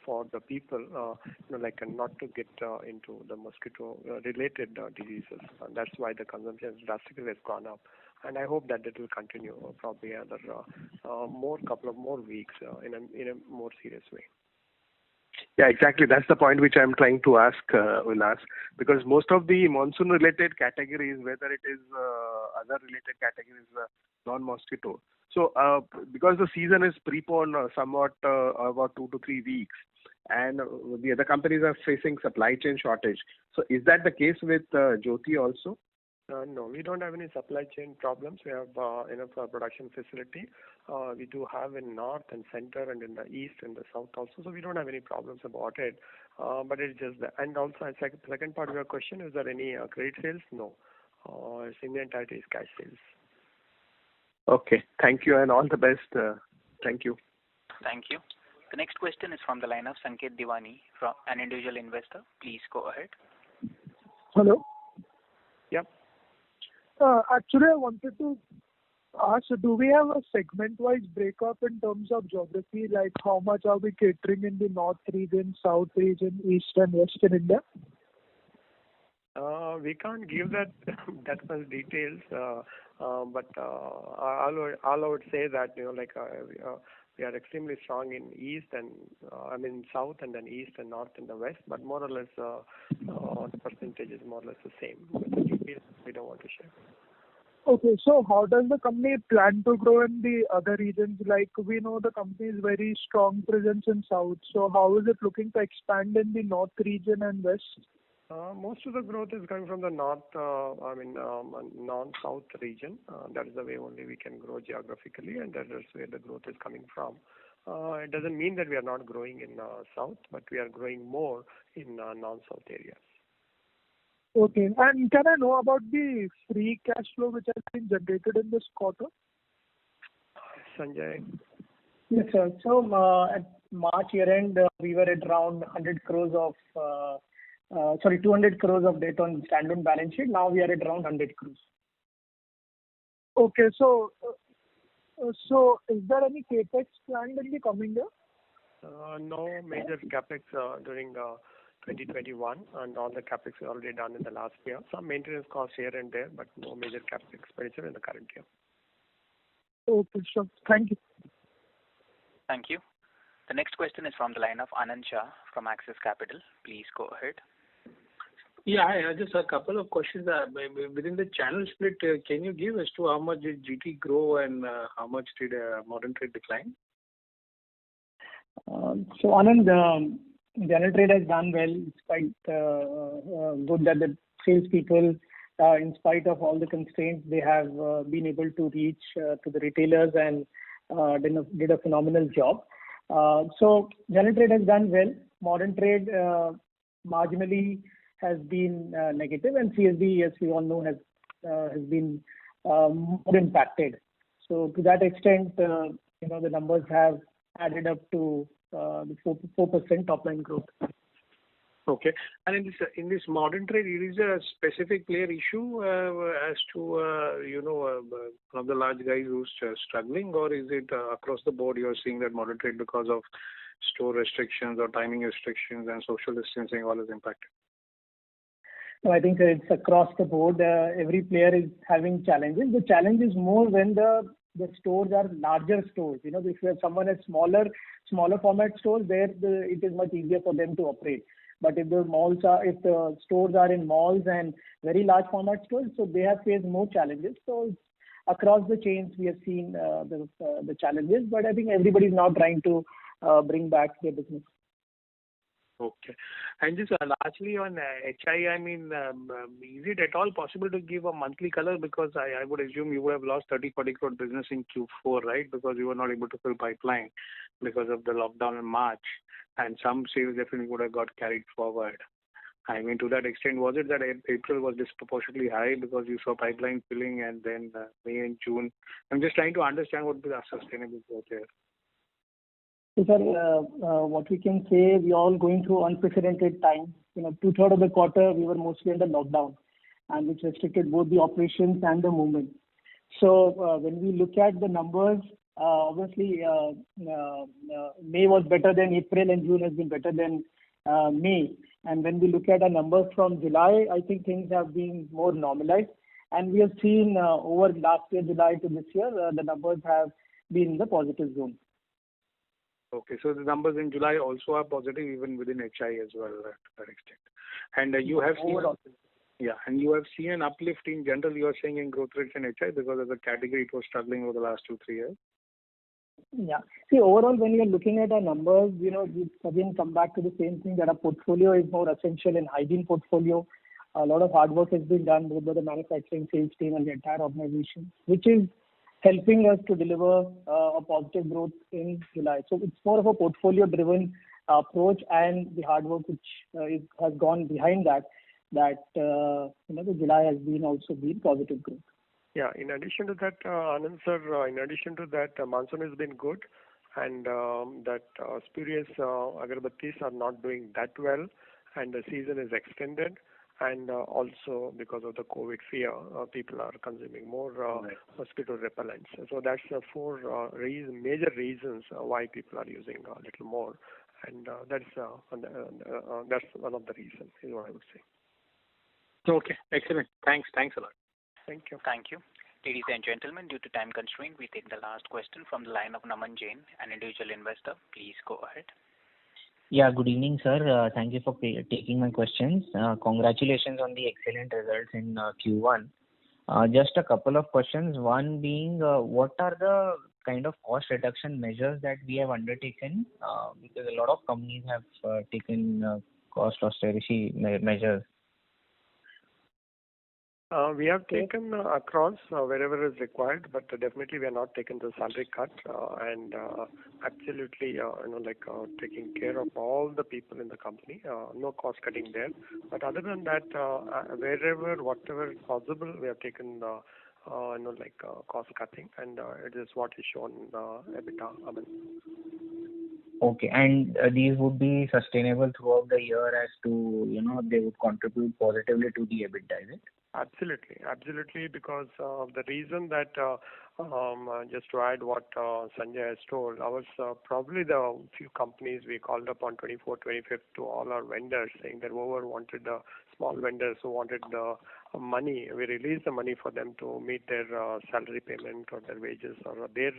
for the people, not to get into the mosquito related diseases. And that's why the consumption drastically has gone up. And I hope that it will continue probably another couple of more weeks in a more serious way. Yeah, exactly. That's the point which I'm trying to ask, Ullas, because most of the monsoon-related categories, whether it is other related categories, non-mosquito. So, because the season is preponed somewhat about 2 to 3 weeks, and the other companies are facing supply chain shortage. So, is that the case with Jyothy also? No, we don't have any supply chain problems. We have enough production facility. We do have in north and center and in the east and the south also. So we don't have any problems about it. But it's just that. And also, second part of your question, is there any credit sales? No. It's in the entirety is cash sales. Okay. Thank you and all the best. Thank you. Thank you. The next question is from the line of Sanket Diwani, from an individual investor. Please go ahead. Hello. Yep. Actually, I wanted to ask, do we have a segment-wise breakup in terms of geography, like how much are we catering in the north region, south region, east and west in India? We can't give that much details. But all I would say that we are extremely strong in east and south and then east and north and the west, but more or less the percentage is more or less the same. But the details we don't want to share. Okay, so how does the company plan to grow in the other regions? Like we know the company is very strong presence in south. So how is it looking to expand in the north region and west? Most of the growth is coming from the north, non-south region. That is the way only we can grow geographically, and that is where the growth is coming from. It doesn't mean that we are not growing in south, but we are growing more in non-south areas. Okay, and can I know about the free cash flow which has been generated in this quarter? Sanjay? Yes, sir. So at March year-end, we were at around 200 crores of debt on standalone balance sheet. Now we are at around 100 crores. Okay, so is there any capex planned in the coming year? No major capex during 2021, and all the capex are already done in the last year. Some maintenance costs here and there, but no major capex expenditure in the current year. Okay, sure. Thank you. Thank you. The next question is from the line of Anand Shah from Axis Capital. Please go ahead. Yeah, I just a couple of questions. Within the channel split, can you give as to how much did GT grow and how much did modern trade decline? So Anand, general trade has done well. It's quite good that the salespeople, in spite of all the constraints, they have been able to reach to the retailers and did a phenomenal job. So general trade has done well. Modern trade marginally has been negative, and CSD, as we all know, has been more impacted. So to that extent, the numbers have added up to the 4% top line growth. Okay. And in this modern trade, is there a specific player issue as to one of the large guys who's struggling, or is it across the board you are seeing that modern trade because of store restrictions or timing restrictions and social distancing all is impacted? No, I think it's across the board. Every player is having challenges. The challenge is more when the stores are larger stores. If you have someone at smaller format stores, there it is much easier for them to operate. But if the stores are in malls and very large format stores, so they have faced more challenges. So across the chains, we have seen the challenges. But I think everybody is now trying to bring back their business. Okay. And just lastly on HI, is it at all possible to give a monthly color? Because I would assume you would have lost 30-40 crore business in Q4, right? Because you were not able to fill pipeline because of the lockdown in March. And some sales definitely would have got carried forward. To that extent, was it that April was disproportionately high because you saw pipeline filling and then May and June? I'm just trying to understand what the sustainable growth here. So, sir, what we can say, we are all going through unprecedented times. 2/3 of the quarter, we were mostly under lockdown, and which restricted both the operations and the movement. So, when we look at the numbers, obviously, May was better than April, and June has been better than May. And when we look at our numbers from July, I think things have been more normalized. And we have seen over last year, July to this year, the numbers have been in the positive zone. Okay, so the numbers in July also are positive even within HI as well to that extent. And you have seen you have seen an uplift in general, you are saying, in growth rates in HI because as a category it was struggling over the last 2-3 years. Yeah. See, overall, when you're looking at our numbers, we again come back to the same thing, that our portfolio is more essential in hygiene portfolio. A lot of hard work has been done both by the manufacturing, sales team and the entire organization, which is helping us to deliver a positive growth in July. So it's more of a portfolio-driven approach, and the hard work which has gone behind that the July has been also been positive growth. Yeah, in addition to that, Anand sir, monsoon has been good, and that spurious agarbattis are not doing that well, and the season is extended. And also because of the COVID fear, people are consuming more mosquito repellents. So that's the four major reasons why people are using a little more, and that's one of the reasons, is what I would say. Okay, excellent. Thanks a lot. Thank you. Thank you. Ladies and gentlemen, due to time constraint, we take the last question from the line of Naman Jain, an individual investor. Please go ahead. Yeah, good evening, sir. Thank you for taking my questions. Congratulations on the excellent results in Q1. Just a couple of questions. One being, what are the kind of cost reduction measures that we have undertaken? Because a lot of companies have taken cost austerity measures. We have taken across wherever is required, but definitely we are not taking the salary cut and absolutely taking care of all the people in the company. No cost cutting there. But other than that, wherever, whatever is possible, we have taken cost cutting, and it is what is shown in EBITDA. Okay, and these would be sustainable throughout the year as to, they would contribute positively to the EBITDA, is it? Absolutely, because of the reason that just to add what Sanjay has told, ours probably the few companies we called up on 24th, 25th to all our vendors saying that whoever wanted the small vendors who wanted the money, we released the money for them to meet their salary payment or their wages or their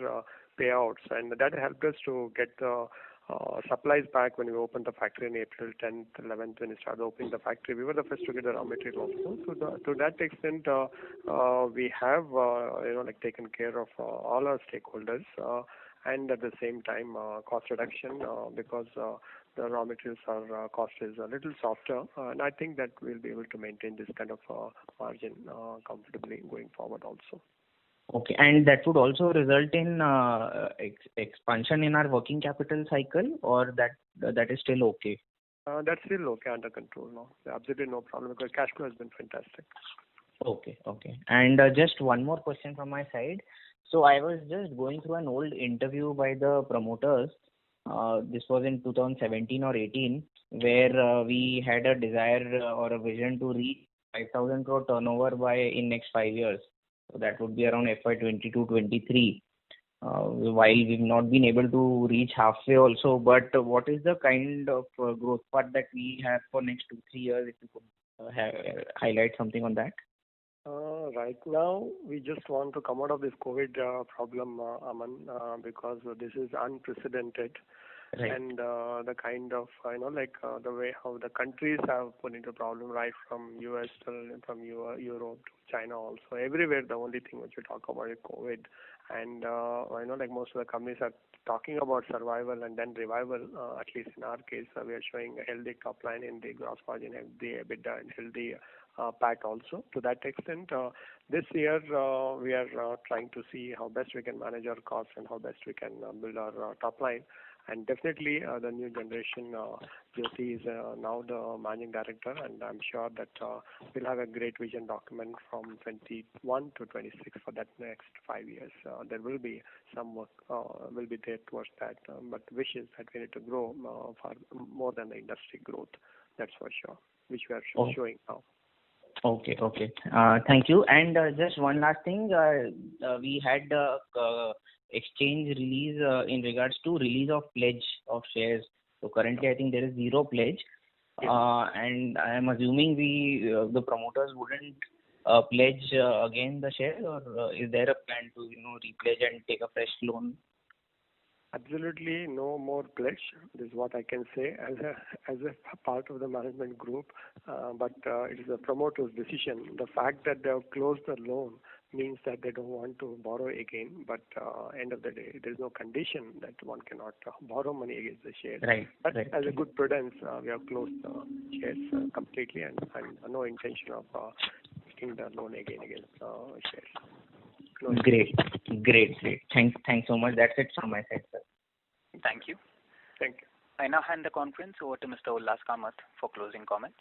payouts, and that helped us to get the supplies back when we opened the factory in April 10th, 11th, when we started opening the factory. We were the first to get the raw material also. To that extent, we have taken care of all our stakeholders, and at the same time cost reduction because the raw materials are cost is a little softer, and I think that we'll be able to maintain this kind of margin comfortably going forward also. Okay, and that would also result in expansion in our working capital cycle, or that is still okay? That's still okay, under control now. Absolutely no problem because cash flow has been fantastic. Okay. And just one more question from my side. So I was just going through an old interview by the promoters. This was in 2017 or 18, where we had a desire or a vision to reach 5,000 crore turnover in next 5 years. So that would be around FY 22-23. While we've not been able to reach halfway also, but what is the kind of growth path that we have for next 2-3 years? If you could highlight something on that. Right now, we just want to come out of this COVID problem, Aman, because this is unprecedented. Right. And the kind of, the way how the countries have put into problem, right from US from Europe to China also. Everywhere, the only thing which we talk about is COVID. And, most of the companies are talking about survival and then revival. At least in our case, we are showing a healthy top line in the gross margin, healthy EBITDA, and healthy PAT also. To that extent, this year we are trying to see how best we can manage our costs and how best we can build our top line. And definitely the new generation, Jyoti is now the managing director, and I'm sure that we'll have a great vision document from 21 to 26 for that next 5 years. There will be some work will be there towards that, but wish is that we need to grow far more than the industry growth. That's for sure, which we are showing now. Okay. Thank you. And just one last thing, we had exchange release in regards to release of pledge of shares. So currently, I think there is 0 pledge, and I am assuming the promoters wouldn't pledge again the shares, or is there a plan to repledge and take a fresh loan? Absolutely no more pledge. This is what I can say as a part of the management group. But it is the promoter's decision. The fact that they have closed the loan means that they don't want to borrow again. But end of the day, there is no condition that one cannot borrow money against the shares. Right. But as a good prudence, we have closed the shares completely and no intention of taking the loan again against shares. Great. Thanks so much. That's it from my side, sir. Thank you. I now hand the conference over to Mr. Ullas Kamath for closing comments.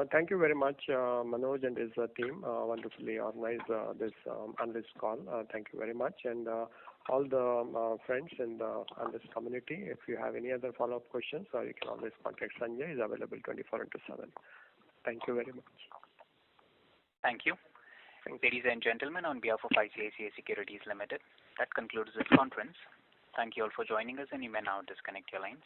Thank you very much, Manoj and his team. Wonderfully organized this analyst call. Thank you very much. And all the friends in the analyst community, if you have any other follow-up questions, you can always contact Sanjay. He's available 24/7. Thank you very much. Thank you. Ladies and gentlemen, on behalf of ICICI Securities Limited, that concludes this conference. Thank you all for joining us, and you may now disconnect your lines.